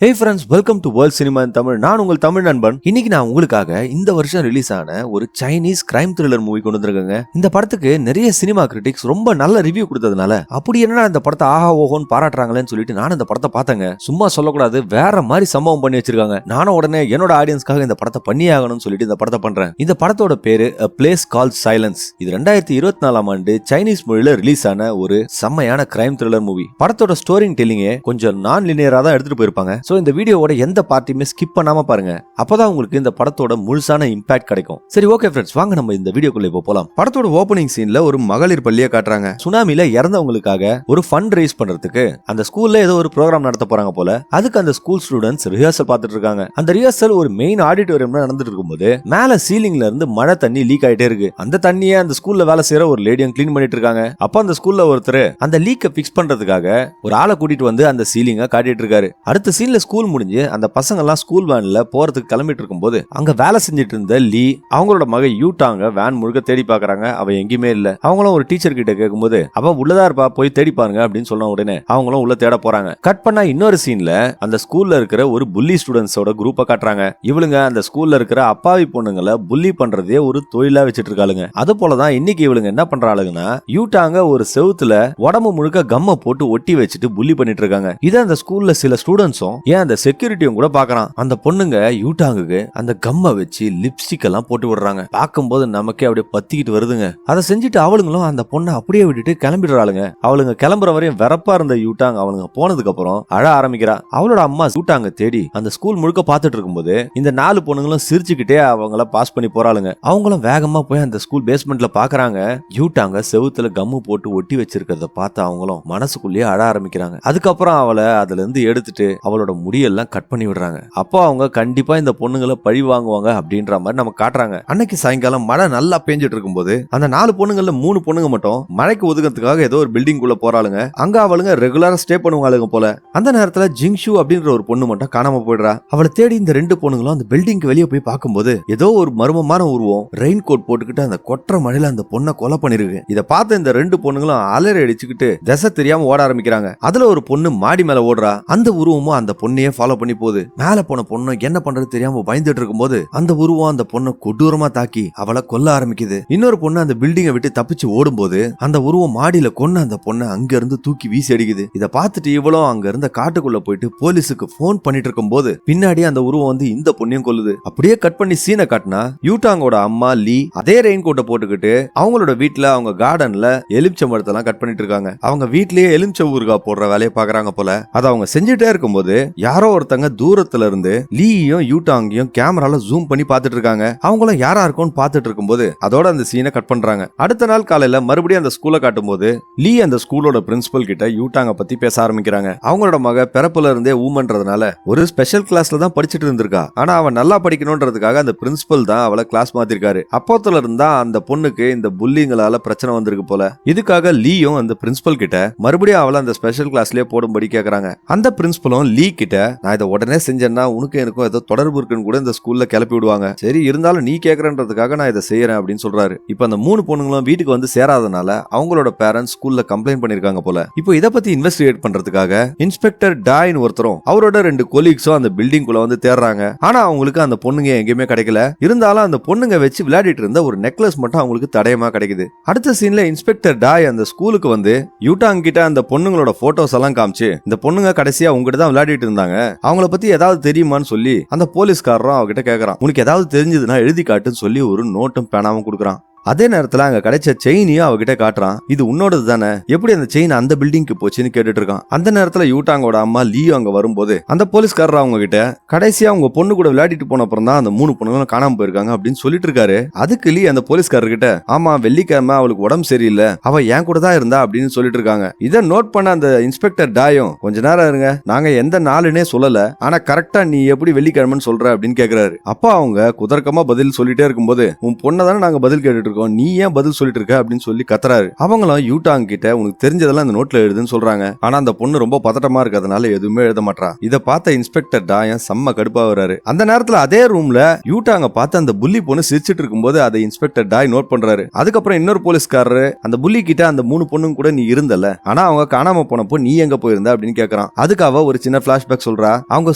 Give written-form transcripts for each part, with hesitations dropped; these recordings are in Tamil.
Hey friends, welcome to World Cinema in Tamil. நான் உங்கள் தமிழ் நண்பன். இன்னைக்கு நான் உங்களுக்காக இந்த வருஷம் ரிலீஸ் ஆன ஒரு சைனீஸ் கிரைம் த்ரில்லர் மூவி கொண்டு வந்திருக்கேங்க. இந்த படத்துக்கு நிறைய சினிமா கிரிட்டிக்ஸ் ரொம்ப நல்ல ரிவ்யூ கொடுத்ததுனால அப்படி என்னன்னா இந்த படத்தை ஆஹா ஓஹோன்னு பாராட்டுறாங்களேன்னு சொல்லிட்டு நான் இந்த படத்தை பார்த்தேங்க. சும்மா சொல்லக்கூடாது, வேற மாதிரி சம்பவம் பண்ணி வச்சிருக்காங்க. நானும் உடனே என்னோட ஆடியன்ஸ்க்காக இந்த படத்தை பண்ணி ஆகணும்னு சொல்லிட்டு இந்த படத்தை பண்றேன். இந்த படத்தோட பேரு A Place Called Silence. இது 2024 ஆண்டு சைனீஸ் மொழியில ரிலீஸ் ஆன ஒரு செம்மையான கிரைம் த்ரில்லர் மூவி. படத்தோட ஸ்டோரிங் டெல்லிங்கே கொஞ்சம் நான் லினியரா தான் எடுத்துட்டு போயிருப்பாங்க. சோ இந்த வீடியோவோட எந்த பார்ட்டியுமே ஸ்கிப் பண்ணாம பாருங்க. அப்பதான் உங்களுக்கு இந்த படத்தோட முழுசான இம்பாக்ட் கிடைக்கும். சரி, ஓகே ஃப்ரெண்ட்ஸ், வாங்க நம்ம இந்த வீடியோக்குள்ள இப்போ போலாம். படத்தோட ஓபனிங் சீன்ல ஒரு மகளிர் பள்ளியை காட்டுறாங்க. சுனாமில இறந்தவங்களுக்காக ஒரு ஃபண்ட் ரைஸ் பண்றதுக்கு அந்த ஸ்கூல்ல ஏதோ ஒரு ப்ரோக்ராம் நடத்த போறாங்க போல. அதுக்கு அந்த ஸ்கூல் ஸ்டூடெண்ட்ஸ் ரிஹர்சல் பார்த்துட்டு இருக்காங்க. அந்த ரிஹர்சல் ஒரு மெயின் ஆடிட்டோரியம்ல நடந்துட்டு இருக்கும்போது மேல சீலிங்ல இருந்து மழை தண்ணி லீக் ஆயிட்டே இருக்கு. அந்த தண்ணியை அந்த ஸ்கூல்ல வேலை செய்யற ஒரு லேடியும் கிளீன் பண்ணிட்டு இருக்காங்க. அப்ப அந்த ஸ்கூல்ல ஒருத்தர் அந்த லீக்கை பிக்ஸ் பண்றதுக்காக ஒரு ஆளை கூட்டிட்டு வந்து அந்த சீலிங்கை காட்டிட்டு இருக்காரு. அடுத்த சீன்ல ஸ்கூல் முடிஞ்சு அந்த பசங்க எல்லாம் ஸ்கூல் வேன்ல போறதுக்கு கிளம்பிட்டு இருக்கும்போது அங்க வேலை செஞ்சுட்டு இருந்த லீ அவங்களோட மக யூட்டாங்க வேன் முழுக்க தேடி பாக்குறாங்க. அவ எங்கேயுமே இல்ல. அவங்களும் ஒரு டீச்சர் கிட்ட கேட்கும்போது அவ உள்ளதா இருப்பா, போய் தேடி பாருங்க அப்படின்னு சொன்ன உடனே அவங்களும் உள்ள தேட போறாங்க. கட் பண்ணா இன்னொரு சீன்ல அந்த ஸ்கூல்ல இருக்கிற ஒரு புல்லி ஸ்டூடெண்ட்ஸோட குரூப்பை காட்டுறாங்க. இவளுங்க அந்த ஸ்கூல்ல இருக்கிற அப்பாவி பொண்ணுங்களை புல்லி பண்றதே ஒரு தொழிலா வச்சிட்டு இருக்காளுங்க. அது போலதான் இன்னைக்கு இவளுங்க என்ன பண்றாளுங்கன்னா யூட்டாங்க ஒரு செவுத்துல உடம்பு முழுக்க கம்ம போட்டு ஒட்டி வச்சுட்டு புல்லி பண்ணிட்டு இருக்காங்க. இதை அந்த ஸ்கூல்ல சில ஸ்டூடெண்ட்ஸும் ஏன் அந்த செக்யூரிட்டியும் கூட பாக்குறான். அந்த பொண்ணுங்க யூட்டாங்குக்கு அந்த கம்ம வச்சு லிப்ஸ்டிக் எல்லாம் போட்டு விடுறாங்க. பார்க்கும்போது நமக்கே அப்படியே பத்திக்கிட்டு வருதுங்க. அதை செஞ்சுட்டு அவளுங்களும் அந்த பொண்ணை அப்படியே விட்டுட்டு கிளம்பிடுறாளுங்க. அவளுங்க கிளம்புற வரையும் வெறப்பா இருந்த யூட்டாங்க அவளுங்க போனதுக்கு அப்புறம் அழ ஆரம்பிக்கிறா. அவளோட அம்மா யூட்டாங்க தேடி அந்த ஸ்கூல் முழுக்க பார்த்துட்டு இருக்கும்போது இந்த 4 பொண்ணுங்களும் சிரிச்சுக்கிட்டே அவங்கள பாஸ் பண்ணி போறாளுங்க. அவங்களும் வேகமா போய் அந்த ஸ்கூல் பேஸ்மெண்ட்ல பாக்குறாங்க. யூட்டாங்க செவுத்துல கம்மு போட்டு ஒட்டி வச்சிருக்கிறத பார்த்து அவங்களும் மனசுக்குள்ளேயே அழ ஆரம்பிக்கிறாங்க. அதுக்கப்புறம் அவளை அதுல இருந்து எடுத்துட்டு அவளோட முடியெல்லாம் கட் பண்ணி விடுறாங்க. அப்போ அவங்க கண்டிப்பா இந்த பொண்ணுங்களை பழி வாங்குவாங்க அப்படின்ற மாதிரி நம்ம காட்டுறாங்க. அன்னைக்கு சாயங்காலம் மழை நல்லா பெஞ்சிட்டு இருக்கும்போது அந்த 4 பொண்ணுங்கள்ல 3 பொண்ணுங்க மட்டும் மழைக்கு ஒதுக்கிறதுக்காக ஏதோ ஒரு பில்டிங் குள்ள போறாளுங்க. அங்க அவளுங்க ரெகுலரா ஸ்டே பண்ணுவாளுங்க போல. அந்த நேரத்துல ஜிங்ஷு அப்படின்ற ஒரு பொண்ணு மட்டும் காணாம போயிடுறா. அவளை தேடி இந்த 2 பொண்ணுங்களும் அந்த பில்டிங்க்கு வெளியே போய் பார்க்கும்போது ஏதோ ஒரு மர்மமான உருவம் ரெயின் கோட் போட்டுக்கிட்டு அந்த கொற்ற மழையில அந்த பொண்ணை கொலை பண்ணிருக்கு. இதை பார்த்து இந்த 2 பொண்ணுங்களும் அலறி அடிச்சுக்கிட்டு திசை தெரியாம ஓட ஆரம்பிக்கிறாங்க. அதுல ஒரு பொண்ணு மாடி மேல ஓடுறா. அந்த உருவமும் அந்த பொண்ணையே ஃபாலோ பண்ணி போகுது. மேல போன பொண்ணு என்ன பண்றது தெரியாம பயந்துட்டு இருக்கும்போது அந்த உருவம் அந்த பொண்ணை கொடூரமா தாக்கி அவளை கொல்ல ஆரம்பிக்குது. இன்னொரு பொண்ணு அந்த பில்டிங்கை விட்டு தப்பிச்சு ஓடும்போது அந்த உருவம் மாடியில கொன்ன அந்த பொண்ணை அங்க இருந்து தூக்கி வீசி அடிக்குது. இதை பார்த்துட்டு இவளும் அங்க இருந்த காட்டுக்குள்ள போயிட்டு போலீஸுக்கு போன் பண்ணிட்டு இருக்கும் போது பின்னாடி அந்த உருவம் வந்து இந்த பொண்ணையும் கொல்லுது. அப்படியே கட் பண்ணி சீனை காட்டினா யூட்டாங்கோட அம்மா லீ அதே ரெயின் கோட்டை போட்டுக்கிட்டு அவங்களோட வீட்டுல அவங்க கார்டன்ல எலுமிச்சை மரத்தெல்லாம் கட் பண்ணிட்டு இருக்காங்க. அவங்க வீட்லயே எலுமிச்சை ஊறுகாய் போடுற வேலையை பாக்குறாங்க போல. அதை அவங்க செஞ்சுட்டே இருக்கும்போது யாரோ ஒருத்தங்க தூரத்துல இருந்து லீயும் யூட்டாங்கையும் கேமரால ஜூம் பண்ணி பாத்துட்டு இருக்காங்க. அவங்களும் யாரா இருக்கும்னு பாத்துட்டு இருக்கும்போது அதோட அந்த சீனை கட் பண்றாங்க. அடுத்த நாள் காலையில மறுபடியும் அந்த ஸ்கூலை காட்டும் போது லீ அந்த ஸ்கூலோட பிரின்சிபல் கிட்ட யூட்டாங்க பத்தி பேச ஆரம்பிக்கிறாங்க. அவங்களோட மக பிறப்புல இருந்தே ஊமன்றதுனால ஒரு ஸ்பெஷல் கிளாஸ்ல தான் படிச்சுட்டு இருந்திருக்கா. ஆனா அவன் நல்லா படிக்கணும்ன்றதுக்காக அந்த பிரின்சிபல் தான் அவளை கிளாஸ் மாத்திருக்காரு. அப்போத்துல இருந்தா அந்த பொண்ணுக்கு இந்த புல்லிங்களால பிரச்சனை வந்திருக்கு போல. இதுக்காக லீயும் அந்த பிரின்சிபல் கிட்ட மறுபடியும் அவளை அந்த ஸ்பெஷல் கிளாஸ்லயே போடும்படி கேக்குறாங்க. அந்த பிரின்சிபலும் லீ கிட்ட நான் இதை உடனே செஞ்சேன்னா உனக்கு எனக்கும் ஏதோ தொடர்பு இருக்குன்னு கூட இந்த ஸ்கூல்ல கிளப்பி விடுவாங்க. சரி, இருந்தாலும் நீ கேக்குறன்றதுக்காக நான் இதை செய்யறேன் அப்படின்னு சொல்றாரு. இப்ப அந்த 3 பொண்ணுங்களும் வீட்டுக்கு வந்து சேராதனால அவங்களோட பேரண்ட்ஸ் ஸ்கூல்ல கம்ப்ளைண்ட் பண்ணிருக்காங்க போல. இப்போ இதை பத்தி இன்வெஸ்டிகேட் பண்றதுக்காக இன்ஸ்பெக்டர் டாயின் ஒருத்தரும் அவரோட 2 கொலீக்ஸும் அந்த பில்டிங் குள்ள வந்து தேடுறாங்க. ஆனா அவங்களுக்கு அந்த பொண்ணுங்க எங்கேயுமே கிடைக்கல. இருந்தாலும் அந்த பொண்ணுங்க வச்சு விளையாடிட்டு இருந்த ஒரு நெக்லஸ் மட்டும் அவங்களுக்கு தடயமா கிடைக்குது. அடுத்த சீன்ல இன்ஸ்பெக்டர் டாய் அந்த ஸ்கூலுக்கு வந்து யூட்டாங் கிட்ட அந்த பொண்ணுங்களோட போட்டோஸ் எல்லாம் காமிச்சு இந்த பொண்ணுங்க கடைசியா உங்ககிட்ட தான் விளையாடிட்டு இருந்தாங்க, அவங்கள பத்தி ஏதாவது தெரியுமான்னு சொல்லி அந்த போலீஸ்காரரும் அவகிட்ட கேக்குறான். உனக்கு ஏதாவது தெரிஞ்சதுன்னா எழுதி காட்டுன்னு சொல்லி ஒரு நோட்டும் பேனாவும் கொடுக்குறான். அதே நேரத்துல அங்க கிடைச்ச செயினையும் அவகிட்ட காட்டுறான். இது உன்னோடது தானே, எப்படி அந்த செயின் அந்த பில்டிங்க்கு போச்சுன்னு கேட்டுட்டு இருக்கான். அந்த நேரத்துல யூட்டாங்கோட அம்மா லீயும் அங்க வரும்போது அந்த போலீஸ்காரர் அவங்க கிட்ட கடைசியா அவங்க பொண்ணு கூட விளையாடிட்டு போன அப்புறம் தான் அந்த 3 பொண்ணுங்களும் காணாம போயிருக்காங்க அப்படின்னு சொல்லிட்டு இருக்காரு. அதுக்கு லீ அந்த போலீஸ்காரர் கிட்ட ஆமா வெள்ளிக்கிழமை அவளுக்கு உடம்பு சரியில்லை, அவ என் கூட தான் இருந்தா அப்படின்னு சொல்லிட்டு இருக்காங்க. இதை நோட் பண்ண அந்த இன்ஸ்பெக்டர் டாயும் கொஞ்ச நேரம் இருங்க, நாங்க எந்த நாளுன்னே சொல்லல, ஆனா கரெக்டா நீ எப்படி வெள்ளிக்கிழமைன்னு சொல்ற அப்படின்னு கேக்குறாரு. அப்பா அவங்க குதர்க்கமா பதில் சொல்லிட்டே இருக்கும்போது உன் பொண்ணை தானே நாங்க பதில் கேட்டுட்டு இருக்கோம், நீ ஏன் பதில் சொல்லிட்டு இருக்க அப்படின்னு சொல்லி கத்துறாரு. அவங்களும் யூடாங் கிட்ட உனக்கு தெரிஞ்சதெல்லாம் இந்த நோட்ல எழுதுன்னு சொல்றாங்க. ஆனா அந்த பொண்ணு ரொம்ப பதட்டமா இருக்கிறதுனால எதுவுமே எழுத மாட்டா. இத பார்த்த இன்ஸ்பெக்டர் டாயன் செம்ம கடுப்பா வராரு. அந்த நேரத்துல அதே ரூம்ல யூடாங்க பார்த்து அந்த புள்ளி பொண்ணு சிரிச்சிட்டு இருக்கும்போது அதை இன்ஸ்பெக்டர் டாய் நோட் பண்றாரு. அதுக்கப்புறம் இன்னொரு போலீஸ்காரரு அந்த புள்ளி கிட்ட அந்த 3 பொண்ணுங்க கூட நீ இருந்தல, ஆனா அவங்க காணாம போனப்போ நீ எங்க போயிருந்த அப்படின்னு கேக்குறான். அதுக்கு அவ ஒரு சின்ன பிளாஷ்பேக் சொல்றா. அவங்க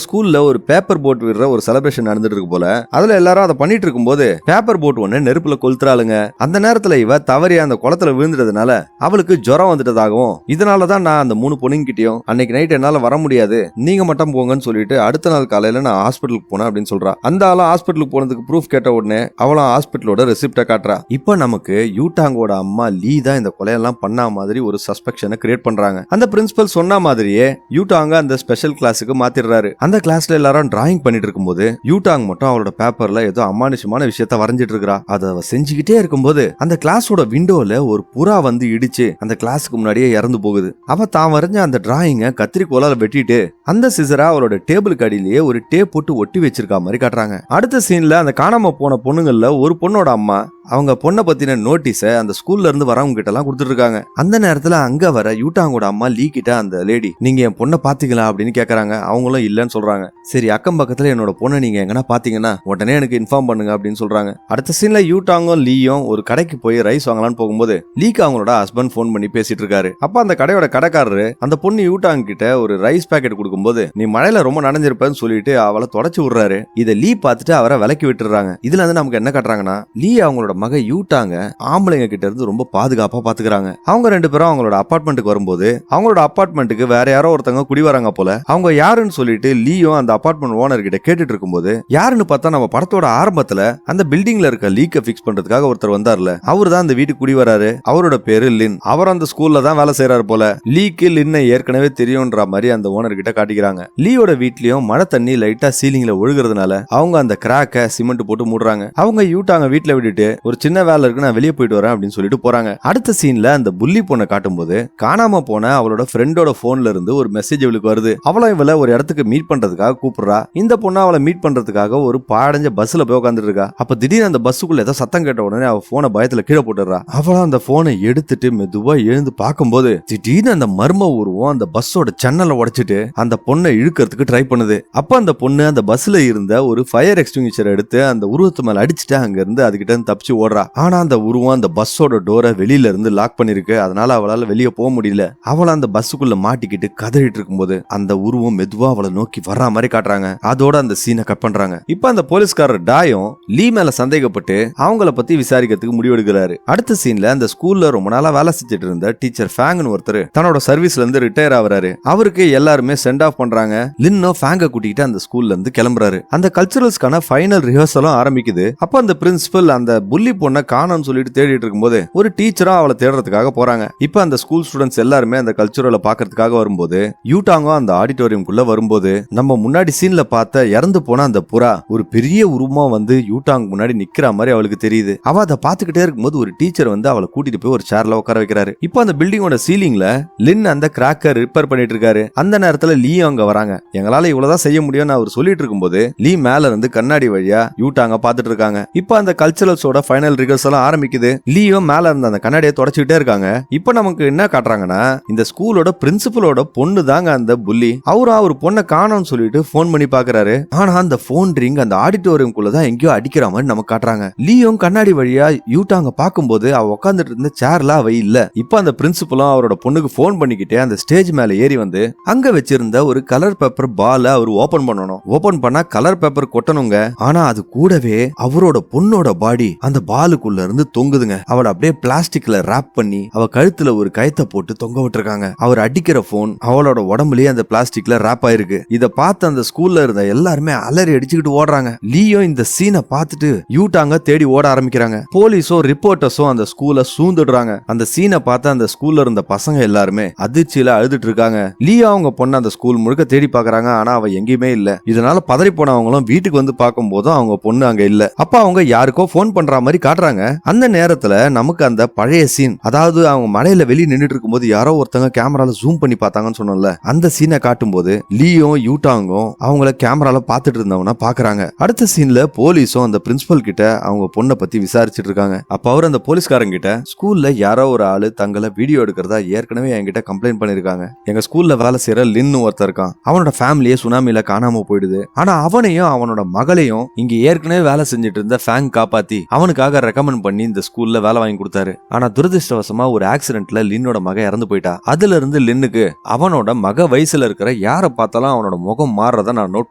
ஸ்கூல்ல ஒரு பேப்பர் போட் விடுற ஒரு செலிப்ரேஷன் நடந்துட்டு இருக்கு போல. அதுல எல்லாரும் அதை பண்ணிட்டு இருக்கும்போது பேப்பர் போட் ஒண்ணு நெருப்புல கொளுத்துறாளுங்க. அந்த நேரத்துல இவ தவறியா அந்த குளத்துல விழுந்துட்டதுனால அவளுக்கு ஜுரம் வந்துட்டதாகவும், இதனாலதான் நான் அந்த 3 பொண்ணுங்கிட்டயும் அன்னைக்கு நைட் என்னால வர முடியாது, நீங்க மட்டும் போங்கன்னு சொல்லிட்டு அடுத்த நாள் காலையில நான் ஹாஸ்பிட்டலுக்கு போனேன் அப்படின்னு சொல்றா. அந்த ஆள ஹாஸ்பிட்டலுக்கு போனதுக்கு ப்ரூஃப் கேட்ட உடனே அவளும் ஹாஸ்பிட்டலோட ரெசிப்ட காட்டுறா. இப்ப நமக்கு யூடாங்கோட அம்மா லீ தான் இந்த கொலையெல்லாம் பண்ண மாதிரி ஒரு சஸ்பெக்ஷனை கிரியேட் பண்றாங்க. அந்த பிரின்சிபல் சொன்ன மாதிரியே யூடாங்க அந்த ஸ்பெஷல் கிளாஸுக்கு மாத்திடுறாரு. அந்த கிளாஸ்ல எல்லாரும் டிராயிங் பண்ணிட்டு இருக்கும்போது யூடாங் மட்டும் அவளோட பேப்பர்ல ஏதோ அமானுஷமான விஷயத்த வரைஞ்சிட்டு இருக்கா. அதை செஞ்சுக்கிட்டே இருக்கும்போது அந்த கிளாஸோட விண்டோல ஒரு புறா வந்து இடிச்சு அந்த கிளாஸுக்கு முன்னாடியே இறந்து போகுது. அவ தான் வரைஞ்ச அந்த டிராயிங்க கத்திரிக்கோலால வெட்டிட்டு அந்த சிசரா அவளோட டேபிளுக்கு அடியிலேயே ஒரு டேப் போட்டு ஒட்டி வச்சிருக்கா மாதிரி காட்டுறாங்க. அடுத்த சீன்ல அந்த காணாம போன பொண்ணுங்கள்ல ஒரு பொண்ணோட அம்மா அவங்க பொண்ணை பத்தின நோட்டீஸ அந்த ஸ்கூல்ல இருந்து வரவங்க கிட்ட எல்லாம் கொடுத்துட்டு இருக்காங்க. அந்த நேரத்துல அங்க வர யூடாங்கோட அம்மா லீ கிட்ட அந்த லேடி நீங்க என் பொண்ணை பாத்தீங்களா அப்படின்னு கேக்குறாங்க. அவங்களும் இல்லன்னு சொல்றாங்க. சரி, அக்கம் பக்கத்துல என்னோட பொண்ணை நீங்க எங்கன்னா பாத்தீங்கன்னா உடனே எனக்கு இன்ஃபார்ம் பண்ணுங்க அப்படின்னு சொல்றாங்க. அடுத்த சீன்ல யூடாங்கும் லீயும் ஒரு கடைக்கு போய் ரைஸ் வாங்கலான்னு போகும்போது லீக்கு அவங்களோட ஹஸ்பண்ட் போன் பண்ணி பேசிட்டு இருக்காரு. அப்ப அந்த கடையோட கடைக்காரரு அந்த பொண்ணு யூடாங் கிட்ட ஒரு ரைஸ் பேக்கெட் கொடுக்கும்போது நீ மழையில ரொம்ப நனைஞ்சிருப்பேன்னு சொல்லிட்டு அவளை தொடச்சு விடுறாரு. இதை லீ பார்த்துட்டு அவரை விலக்கி விட்டுறாங்க. இதுல இருந்து நமக்கு என்ன காட்டுறாங்கன்னா லீ அவங்களோட மக யூடாங்க ஆம்பளைங்க கிட்ட இருந்து ரொம்ப பாதுகாப்பா பாத்துக்கிறாங்க. அவங்க 2 பேரும் அவங்களோட அபார்ட்மெண்ட்டுக்கு வரும்போது அவங்களோட அபார்ட்மெண்ட்டுக்கு வேற யாரோ ஒருத்தங்க குடி வராங்க போல. அவங்க யாருன்னு சொல்லிட்டு லீயும் அந்த அபார்ட்மெண்ட் ஓனர் கிட்ட கேட்டுட்டு இருக்கும்போது யாருன்னு பார்த்தா நம்ம படத்தோட ஆரம்பத்துல அந்த பில்டிங்ல இருக்க லீக்க பிக்ஸ் பண்றதுக்காக ஒருத்தர் வந்தார்ல, அவரு தான் அந்த வீட்டுக்கு குடி வராரு. அவரோட பேரு லின். அவர் அந்த ஸ்கூல்ல தான் வேலை செய்யறாரு போல. லீக்கு லின்னை ஏற்கனவே தெரியும்ன்ற மாதிரி அந்த ஓனர் கிட்ட காட்டிக்கிறாங்க. லீயோட வீட்லயும் மழை தண்ணி லைட்டா சீலிங்ல ஒழுகுறதுனால அவங்க அந்த கிராக்க சிமெண்ட் போட்டு மூடுறாங்க. அவங்க யூடாங்க வீட்டுல விட்டுட்டு ஒரு சின்ன வேலை இருக்கு, நான் வெளியே போயிட்டு வரேன் அப்படின்னு சொல்லிட்டு போறாங்க. அடுத்த சீன்ல அந்த புள்ளி பொண்ணை காட்டும் போது காணாம போன அவளோட ஃப்ரெண்டோட போன்ல இருந்து ஒரு மெசேஜ் அவளுக்கு வருது. அவளும் இவள ஒரு இடத்துக்கு மீட் பண்றதுக்காக கூப்பிடுறா. இந்த பொண்ணு அவளை மீட் பண்றதுக்காக ஒரு பாடஞ்ச பஸ்ல போய் உட்காந்துட்டு இருக்கா. அப்ப திடீர்னு அந்த பஸ்ஸுக்குள்ள ஏதோ சத்தம் கேட்ட உடனே அவ போனை பயத்துல கீழே போட்டுறா. அவளும் அந்த போனை எடுத்துட்டு மெதுவா எழுந்து பார்க்கும்போது திடீர்னு அந்த மர்ம உருவம் அந்த பஸ்ஸோட ஜன்னலை உடைச்சிட்டு அந்த பொண்ணை இழுக்கிறதுக்கு ட்ரை பண்ணுது. அப்ப அந்த பொண்ணு அந்த பஸ்ல இருந்த ஒரு ஃபயர் எக்ஸ்டிங்விஷர் எடுத்து அந்த உருவத்து மேல அடிச்சுட்டு அங்க இருந்து அதுகிட்ட இருந்து தப்பிச்சு ஓடுறா. ஆனா அந்த உருவம் அந்த பஸ்ஸோட டோரை வெளியில இருந்து லாக் பண்ணிருக்கு. அதனால அவளால வெளியே போக முடியல. அவள அந்த பஸ்ஸுக்குள்ள மாட்டிக்கிட்டு கதறிட்டு இருக்கும்போது அந்த உருவம் மெதுவா அவளை நோக்கி வர்ற மாதிரி காட்டுறாங்க. அதோட அந்த சீனை கட் பண்றாங்க. இப்ப அந்த போலீஸ்காரர் டாயும் லீ மேல சந்தேகப்பட்டு அவங்கள பத்தி விசாரிக்கிறதுக்கு முடிவெடுக்கிறாரு. அடுத்த சீன்ல அந்த ஸ்கூல்ல ரொம்ப நாளா வேலை செஞ்சுட்டு இருந்த டீச்சர் ஃபேங்னு ஒருத்தர் தன்னோட சர்வீஸ்ல இருந்து ரிட்டையர் ஆகுறாரு. அவருக்கு எல்லாருமே சென்ட் ஆஃப் பண்றாங்க. லின்னோ ஃபேங்க கூட்டிட்டு அந்த ஸ்கூல்ல இருந்து கிளம்புறாரு. அந்த கல்ச்சுரல்ஸ்க்கான ஃபைனல் ரிஹர்சலும் ஆரம்பிக்குது. அப்ப அந்த பிரின்சிபல் அந்த புள்ளி பொண்ணை காணோம்னு சொல்லிட்டு தேடிட்டு இருக்கும்போது ஒரு டீச்சரா அவளை தேடுறதுக்காக போறாங்க. இப்ப அந்த ஸ்கூல் ஸ்டூடெண்ட்ஸ் எல்லாருமே அந்த கல்ச்சுரலை பாக்குறதுக்காக வரும்போது யூடாங்கோ அந்த ஆடிட்டோரியம் வரும்போது நம்ம முன்னாடி சீன்ல பார்த்த இறந்து போன அந்த புறா ஒரு பெரிய உருவமா வந்து யூடாங் முன்னாடி நிக்கிற மாதிரி அவளுக்கு தெரியுது. அவ அதை பாத்துக்கிட்டே இருக்கும்போது ஒரு டீச்சர் வந்து அவளை கூட்டிட்டு போய் ஒரு சேர்ல உட்கார வைக்கிறாரு. இப்போ அந்த பில்டிங்கோட சீலிங்ல லின் அந்த கிராக்கர் ரிப்பேர் பண்ணிட்டு இருக்காரு. அந்த நேரத்துல லீ அங்க வராங்க. எங்களால இவ்வளவுதான் செய்ய முடியும்னு அவர் சொல்லிட்டு இருக்கும்போது லீ மேல இருந்து கண்ணாடி வழியா யூடாங்க பாத்துட்டு இருக்காங்க. இப்ப அந்த கல்ச்சுரல்ஸோட ஃபைனல் ரிஹர்சல் ஆரம்பிக்குது. லீயோ மேல இருந்த அந்த கண்ணாடியை தொடச்சுக்கிட்டே இருக்காங்க. இப்ப நமக்கு என்ன காட்டுறாங்கன்னா இந்த ஸ்கூலோட பிரின்சிபலோட பொண்ணு தாங்க அந்த புள்ளி. அவரும் அவர் பொண்ணை காணோம்னு சொல்லிட்டு போன் பண்ணி பாக்குறாரு. ஆனா அந்த போன் ரிங் அந்த ஆடிட்டோரியம் குள்ளதான் எங்கேயோ அடிக்கிற மாதிரி நமக்கு காட்டுறாங்க. லீயும் கண்ணாடி வழியா யூடாங்க பாக்கும்போது அவ உட்காந்துட்டு இருந்த சேர்ல அவை இல்ல. இப்ப அந்த பிரின்சிபலும் அவரோட பொண்ணுக்கு போன் பண்ணிக்கிட்டே அந்த ஸ்டேஜ் மேல ஏறி வந்து அங்க வச்சிருந்த ஒரு கலர் பேப்பர் பால அவர் ஓபன் பண்ணணும். ஓபன் பண்ணா கலர் பேப்பர் கொட்டணுங்க. ஆனா அது கூடவே அவரோட பொண்ணோட பாடி அந்த பாலுக்குள்ள இருந்து தொங்குதுங்க. அவளை அப்படியே பிளாஸ்டிக்ல ராப் பண்ணி அவ கழுத்துல ஒரு கயத்தை போட்டு தொங்க விட்டுருக்காங்க. அவர் அடிக்கிற போன் அவளோட உடம்புலயே அந்த பிளாஸ்டிக்ல ராப் ஆயிருக்கு. இத பார்த்து அந்த ஸ்கூல்ல இருந்த எல்லாருமே அலறி அடிச்சுக்கிட்டு ஓடுறாங்க. லீயோ இந்த சீனை பார்த்துட்டு யூடாங்க தேடி ஓட ஆரம்பிக்கிறாங்க. போலீஸும் ரிப்போர்ட்டர்ஸும் அந்த ஸ்கூலை சூழ்ந்துடுறாங்க. அந்த சீனை பார்த்து அந்த ஸ்கூல்ல இருந்த பசங்க எல்லாருமே அதிர்ச்சியில அழுதுட்டு இருக்காங்க. லீயோ அவங்க பொண்ணு அந்த ஸ்கூல் முழுக்க தேடி பாக்குறாங்க. ஆனா அவ எங்கேயுமே இல்ல. இதனால பதறி போனவங்களும் வீட்டுக்கு வந்து பார்க்கும் போதும் அவங்க பொண்ணு அங்க இல்ல. அப்ப அவங்க யாருக்கோ போன் பண்ற மாதிரி மாதிரி காட்டுறாங்க. அந்த நேரத்துல நமக்கு அந்த பழைய சீன், அதாவது அவங்க மலையில வெளியே நின்றுட்டு இருக்கும்போது யாரோ ஒருத்தங்க கேமரால ஜூம் பண்ணி பார்த்தாங்கன்னு சொன்னோம்ல, அந்த சீனை காட்டும் போது லீயும் யூட்டாங்கும் அவங்கள கேமரால பாத்துட்டு இருந்தவனா பாக்குறாங்க. அடுத்த சீன்ல போலீஸும் அந்த பிரின்சிபல் கிட்ட அவங்க பொண்ணை பத்தி விசாரிச்சுட்டு இருக்காங்க. அப்ப அவர் அந்த போலீஸ்காரங்க கிட்ட, ஸ்கூல்ல யாரோ ஒரு ஆளு தங்களை வீடியோ எடுக்கிறதா ஏற்கனவே என்கிட்ட கம்ப்ளைண்ட் பண்ணிருக்காங்க. எங்க ஸ்கூல்ல வேலை செய்யற லின்னு ஒருத்தர் இருக்கான். அவனோட ஃபேமிலியே சுனாமில காணாம போயிடுது. ஆனா அவனையும் அவனோட மகளையும் இங்க ஏற்கனவே வேலை செஞ்சுட்டு இருந்த ஃபேங் காப்பாத்தி அவனுக்காக ரெக்கமெண்ட் பண்ணி இந்த ஸ்கூல்ல வேலை வாங்கி கொடுத்தாரு. ஆனா துரதிருஷ்டவசமா ஒரு ஆக்சிடென்ட்ல லின்னோட மக இறந்து போயிட்டா. அதுல இருந்து லின்னுக்கு அவனோட மக வயசுல இருக்கிற யாரை பார்த்தாலும் அவனோட முகம் மாறுறத நான் நோட்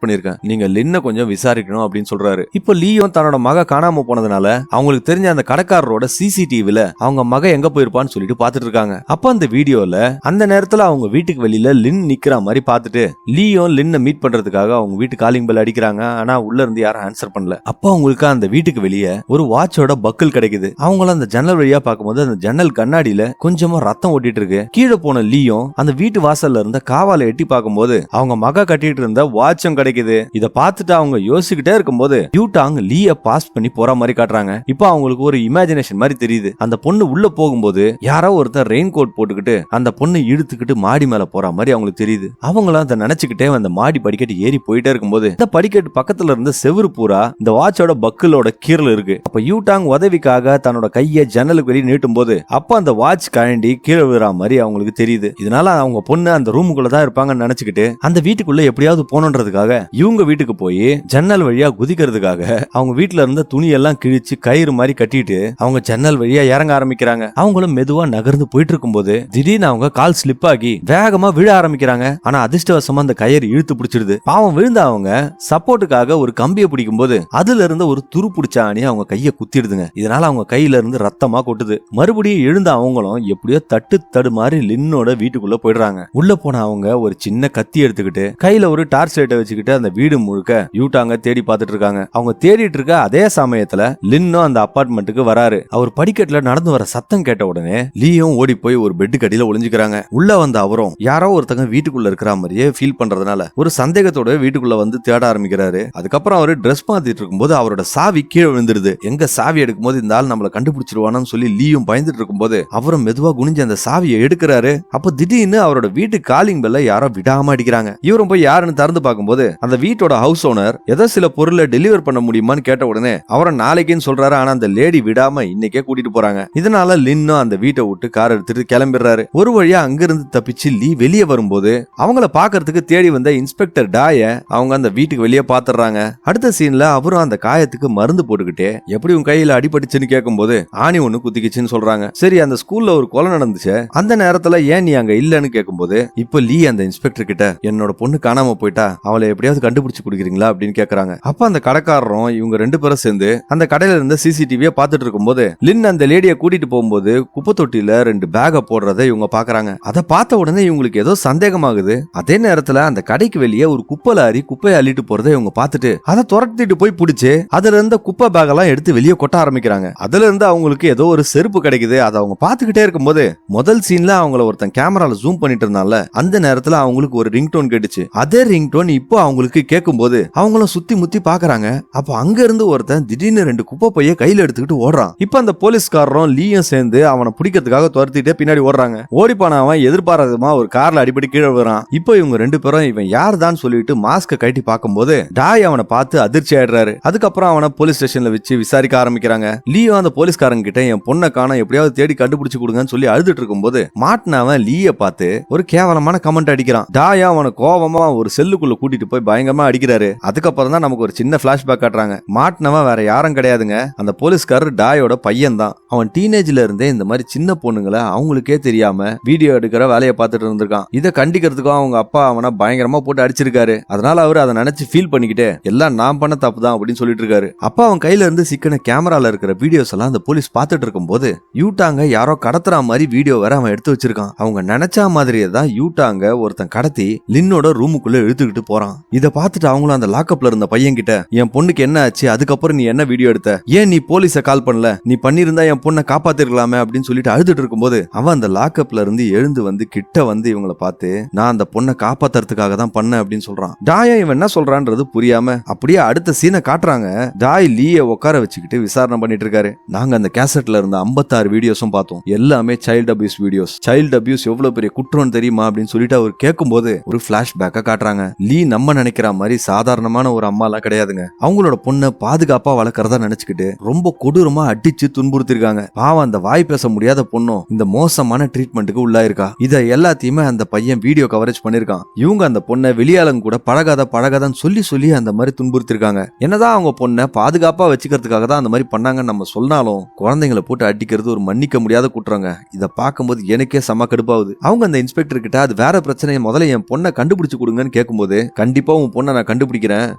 பண்ணிருக்கேன். நீங்க லின்ன கொஞ்சம் விசாரிக்கணும் அப்படின்னு சொல்றாரு. இப்போ லீயும் தன்னோட மக காணாம போனதுனால அவங்களுக்கு தெரிஞ்ச அந்த கடைக்காரரோட சிசிடிவில அவங்க மக எங்க போயிருப்பான்னு சொல்லிட்டு பாத்துட்டு இருக்காங்க. அப்ப அந்த வீடியோல அந்த நேரத்துல அவங்க வீட்டுக்கு வெளியில லின் நிக்கிற மாதிரி பாத்துட்டு லீயும் லின்ன மீட் பண்றதுக்காக அவங்க வீட்டு காலிங் பெல் அடிக்கிறாங்க. ஆனா உள்ள இருந்து யாரும் ஆன்சர் பண்ணல. அப்போ அவங்களுக்கு அந்த வீட்டுக்கு வெளியே ஒரு வாட்சோட பக்கிள் கிடைக்குது. அவங்களும் அந்த ஜன்னல் வழியா பார்க்கும்போது அந்த ஜன்னல் கண்ணாடியில கொஞ்சமா ரத்தம் ஓட்டிட்டு இருக்கு. கீழே போன லீயும் அந்த வீட்டு வாசல்ல இருந்த காவால எட்டி பார்க்கும்போது அவங்க மக கட்டிட்டு இருந்த வாட்சும் கிடைக்குது. இத பார்த்துட்டு அவங்க யோசிச்சுக்கிட்டே இருக்கும்போது யூட்டாங் லீய பாஸ் பண்ணி போற மாதிரி காட்டுறாங்க. இப்போ அவங்களுக்கு ஒரு இமேஜினேஷன் மாதிரி தெரியுது. அந்த பொண்ணு உள்ள போகும்போது யாரோ ஒருத்தர் ரெயின் கோட் போட்டுக்கிட்டு அந்த பொண்ணு இழுத்துக்கிட்டு மாடி மேல போற மாதிரி அவங்களுக்கு தெரியுது. அவங்களும் அதை நினைச்சுக்கிட்டே அந்த மாடி படிக்கட்டு ஏறி போயிட்டே இருக்கும்போது இந்த படிக்கட்டு பக்கத்துல இருந்த செவுரு பூரா இந்த வாட்சோட பக்கிளோட கீரல் இருக்கு. அப்ப யூட்டாங் உதவிக்காக தன்னோட கையை ஜன்னலுக்கு வெளியே நீட்டும் போது அப்ப அந்த வாட்ச் கழண்டி கீழே விழுற மாதிரி அவங்களுக்கு தெரியுது. இதனால அவங்க பொண்ணு அந்த ரூமுக்குள்ளதான் இருப்பாங்கன்னு நினைச்சுக்கிட்டு அந்த வீட்டுக்குள்ள எப்படியாவது போனன்றதுக்காக இவங்க வீட்டுக்கு போய் ஜன்னல் வழியா குதிக்கிறதுக்காக அவங்க வீட்டுல இருந்த துணி எல்லாம் கிழிச்சு கயிறு மாதிரி கட்டிட்டு அவங்க ஜன்னல் வழியா இறங்க ஆரம்பிக்கிறாங்க. அவங்களும் மெதுவா நகர்ந்து போயிட்டு இருக்கும்போது திடீர்னு அவங்க கால் ஸ்லிப் ஆகி வேகமா விழ ஆரம்பிக்கிறாங்க. ஆனா அதிர்ஷ்டவசமா அந்த கயிறு இழுத்து பிடிச்சிடுது. பாவம் விழுந்த அவங்க சப்போர்ட்டுக்காக ஒரு கம்பியை பிடிக்கும் போது அதுல இருந்து ஒரு துரு பிடிச்ச ஆணி அவங்க கையை குத்திடுதுங்க. இதனால அவங்க கையில இருந்து ரத்தமா கொட்டுது. மறுபடியும் எழுந்த அவங்களும் எப்படியோ தட்டு தடுமாறி லின்னோட வீட்டுக்குள்ள போயிடுறாங்க. உள்ள போன அவங்க ஒரு சின்ன கத்தி எடுத்துக்கிட்டு கையில ஒரு டார்ச் லைட்டை வச்சுக்கிட்டு அந்த வீடு முழுக்க யூட்டாங்க தேடி பார்த்துட்டு இருக்காங்க. அவங்க தேடிட்டு இருக்க அதே சமயத்துல லின்னும் அந்த அபார்ட்மெண்ட்டுக்கு வராரு. அவர் படிக்கட்டுல நடந்து வர சத்தம் கேட்ட உடனே லீயும் ஓடி போய் ஒரு பெட் கடியில ஒளிஞ்சுக்கிறாங்க. உள்ள வந்த அவரும் யாரோ ஒருத்தங்க வீட்டுக்குள்ள இருக்கிற மாதிரியே ஃபீல் பண்றதுனால ஒரு சந்தேகத்தோட வீட்டுக்குள்ள வந்து தேட ஆரம்பிக்கிறாரு. அதுக்கப்புறம் அவரு ட்ரெஸ் மாத்திட்டு இருக்கும்போது அவரோட சாவி கீழே விழுந்துருது. எங்க சாவி எடுக்கும் போது இந்த ஆள் நம்மள கண்டுபிடிச்சிருவானு சொல்லி லீயும் பயந்துட்டு இருக்கும்போது அவரும் மெதுவா குனிஞ்சு அந்த சாவியை எடுக்கிறாரு. அப்ப திடீர்னு அவரோட வீட்டு காலிங் பெல்ல யாரோ விடாம அடிக்கிறாங்க. இவரும் போய் யாருன்னு திறந்து பார்க்கும்போது அந்த வீட்டோட ஹவுஸ் ஓனர் ஏதோ சில பொருளை டெலிவர் பண்ண முடியுமான்னு கேட்ட உடனே அவரை நாளைக்குன்னு சொல்றாரு. ஆனா அந்த லேடி விடாம இன்னைக்கே கூட்டிட்டு போறாங்க. இதனால லின்னும் அந்த வீட்டை விட்டு கார் எடுத்துட்டு கிளம்பிடுறாரு. ஒரு வழியா அங்கிருந்து தப்பிச்சு லீ வெளியே வரும்போது அவங்கள பாக்குறதுக்கு தேடி வந்த இன்ஸ்பெக்டர் டாய அவங்க அந்த வீட்டுக்கு வெளியே பாத்துறாங்க. அடுத்த சீன்ல அவரும் அந்த காயத்துக்கு மருந்து போட்டுக்கிட்டே எப்படி உன் கையில அடிபட்டுச்சுன்னு கேட்கும்போது ஆணி ஒண்ணு குத்திக்கிச்சுன்னு சொல்றாங்க. சரி, அந்த ஸ்கூல்ல ஒரு கொலை நடந்துச்சு, அந்த நேரத்துல ஏன் நீ அங்க இல்லன்னு கேட்கும்போது இப்ப லீ அந்த இன்ஸ்பெக்டர் கிட்ட என்னோட பொண்ணு காணாம போயிட்டா, அவளை எப்படியாவது கண்டுபிடிச்சு கொடுக்குறீங்களா அப்படின்னு கேக்குறாங்க. அப்ப அந்த கடைக்காரரும் இவங்க ரெண்டு பேரும் சேர்ந்து அந்த கடையில இருந்த சிசிடிவியை பார்த்துட்டு இருக்கும்போது லின் அந்த லேடியை கூட்டிட்டு போகும்போது குப்பை தொட்டியில 2 பேக போடுறதை இவங்க பாக்குறாங்க. அதை பார்த்த உடனே இவங்களுக்கு ஏதோ சந்தேகமாகுது. அதே நேரத்துல அந்த கடைக்கு வெளியே ஒரு குப்பை லாரி குப்பையை அள்ளிட்டு போறதை இவங்க பார்த்துட்டு அதை துரத்திட்டு போய் பிடிச்சு அதுல இருந்த குப்பை பேக் எல்லாம் எடுத்து வெளியே கொட்ட ஆரம்பிக்கிறாங்க. அதுல இருந்து அவங்களுக்கு ஏதோ ஒரு செருப்பு கிடைக்குது. அதை அவங்க பாத்துக்கிட்டே இருக்கும்போது முதல் சீன்ல அவங்கள ஒருத்தன் கேமரால ஜூம் பண்ணிட்டு இருந்தால அந்த நேரத்துல அவங்களுக்கு ஒரு ரிங் டோன் கேட்டுச்சு. அதே ரிங் டோன் இப்போ அவங்களுக்கு கேட்கும் போது அவங்களும் சுத்தி முத்தி பாக்குறாங்க. அப்போ அங்க இருந்து ஒருத்தன் திடீர்னு 2 குப்பை பைய கையில எடுத்துக்கிட்டு ஓடுறான். இப்ப அந்த போலீஸ்காரரும் லீயும் சேர்ந்து அவனை பிடிக்கிறதுக்காக துரத்திட்டே பின்னாடி ஓடுறாங்க. ஓடி போன அவன் எதிர்பாராதமா ஒரு கார்ல அடிபடி கீழே வரான். இப்போ இவங்க 2 பேரும் இவன் யார் தான் சொல்லிட்டு மாஸ்க கட்டி பார்க்கும்போது டாய் அவனை பார்த்து அதிர்ச்சி ஆயிடுறாரு. அதுக்கப்புறம் அவனை போலீஸ் ஸ்டேஷன்ல வச்சு விசாரிக்க ஆரம்பிக்கிறாங்க. லீயோ அந்த போலீஸ்காரங்க கிட்ட என் பொண்ணை காண எப்படியாவது தேடி கண்டுபிடிச்சு கொடுங்கன்னு சொல்லி அழுதுட்டு இருக்கும்போது மாட்டினவன் லீய பார்த்து ஒரு கேவலமான கமெண்ட் அடிக்கிறான். டாயா அவனை கோவமா ஒரு செல்லுக்குள்ள கூட்டிட்டு போய் பயங்கரமா அடிக்கிறாரு. அதுக்கப்புறம் தான் நமக்கு ஒரு சின்ன பிளாஷ்பேக் காட்டுறாங்க. மாட்டினவன் வேற யாரும் கிடையாதுங்க, அந்த போலீஸ்காரர் டாயோட பையன் தான். அவன் டீனேஜ்ல இருந்தே இந்த மாதிரி சின்ன பொண்ணுங்களை அவங்களுக்கே தெரியாம வீடியோ எடுக்கிற வேலையை பார்த்துட்டு இருந்திருக்கான். இதை கண்டிக்கிறதுக்கும் அவங்க அப்பா அவனை பயங்கரமா போட்டு அடிச்சிருக்காரு. அதனால அவர் அதை நினைச்சு ஃபீல் பண்ணிக்கிட்டு எல்லாம் நான் பண்ண தப்பு தான் அப்படின்னு சொல்லிட்டு இருக்காரு. அப்பா அவன் கையில இருந்து சிக்கன கேமரால இருக்கிற வீடியோஸ் எல்லாம் அந்த போலீஸ் பார்த்துட்டு இருக்கும்போது யூட்டாங்க யாரோ கடத்துற மாதிரி வீடியோ வேற அவன் எடுத்து வச்சிருக்கான். அவங்க நினைச்ச மாதிரியே தான் யூட்டாங்க ஒருத்தன் கடத்தி லின்னோட ரூமுக்குள்ள இழுத்துக்கிட்டு போறான். இதை பார்த்துட்டு அவங்களும் அந்த லாக்அப்ல இருந்த பையன் கிட்ட என் பொண்ணுக்கு என்ன ஆச்சு, அதுக்கப்புறம் நீ என்ன வீடியோ எடுத்த, ஏன் நீ போலீஸை கால் பண்ணல, நீ பண்ணிருந்தா என் பொண்ணை காப்பாத்திருக்கலாமே அப்படின்னு சொல்லிட்டு அழுதுட்டு இருக்கும்போது அவன் அந்த லாக்அப்ல இருந்து எழுந்து வந்து கிட்ட வந்து இவங்களை பார்த்து நான் அந்த பொண்ணை காப்பாத்துறதுக்காக தான் பண்ண அப்படின்னு சொல்றான். டாயா இவன் என்ன சொல்றான்றது புரியாம அப்படியே அடுத்த சீனை காட்டுறாங்க. டாய் லீய உட்கார வச்சுக்கிட்டு விசாரணை பண்ணிட்டு இருக்காரு. நாங்க அந்த கேசட்ல இருந்த 56 வீடியோஸும் பார்த்தோம். எல்லாமே child abuse videos. Child abuse எவ்வளவு பெரிய குற்றம் தெரியுமா அப்படின்னு சொல்லிட்டு அவர் கேட்கும்போது ஒரு பிளாஷ்பேக்க காட்டுறாங்க. லீ நம்ம நினைக்கிற மாதிரி சாதாரணமான ஒரு அம்மாலாம் கிடையாதுங்க. அவங்களோட பொண்ணை பாதுகாப்பா வளர்க்கறதா நினைச்சுக்கிட்டு ரொம்ப கொடூரமா அடிச்சு துன்புறுத்திருக்காங்க. பாவம் அந்த வாய் பேச முடியாத பொண்ணும் இந்த மோசமான ட்ரீட்மெண்ட்டுக்கு உள்ளாயிருக்கா. இத எல்லாத்தையுமே அந்த பையன் வீடியோ கவரேஜ் பண்ணிருக்கான். இவங்க அந்த பொண்ணை வெளியாளங்க கூட பழகாதான்னு சொல்லி அந்த மாதிரி துன்புறுத்திருக்காங்க. என்னதான் அவங்க பொண்ணை பாதுகாப்பா வச்சுக்கிறதுக்காக தான் அந்த மாதிரி பண்ணாங்கன்னு நம்ம சொன்னாலும் குழந்தைங்களை போட்டு அடிக்கிறது ஒரு மன்னிக்க முடியாத குற்றங்க. இதை பார்க்கும்போது எனக்கே செம கடுப்பாகுது. அவங்க அந்த இன்ஸ்பெக்டர் கிட்ட அது வேற பிரச்சனையை முதல்ல என் பொண்ணை கண்டுபிடிச்சு கொடுங்கன்னு கேட்கும்போது கண்டிப்பா உன் பொண்ணை நான் கண்டுபிடிக்கிறேன்,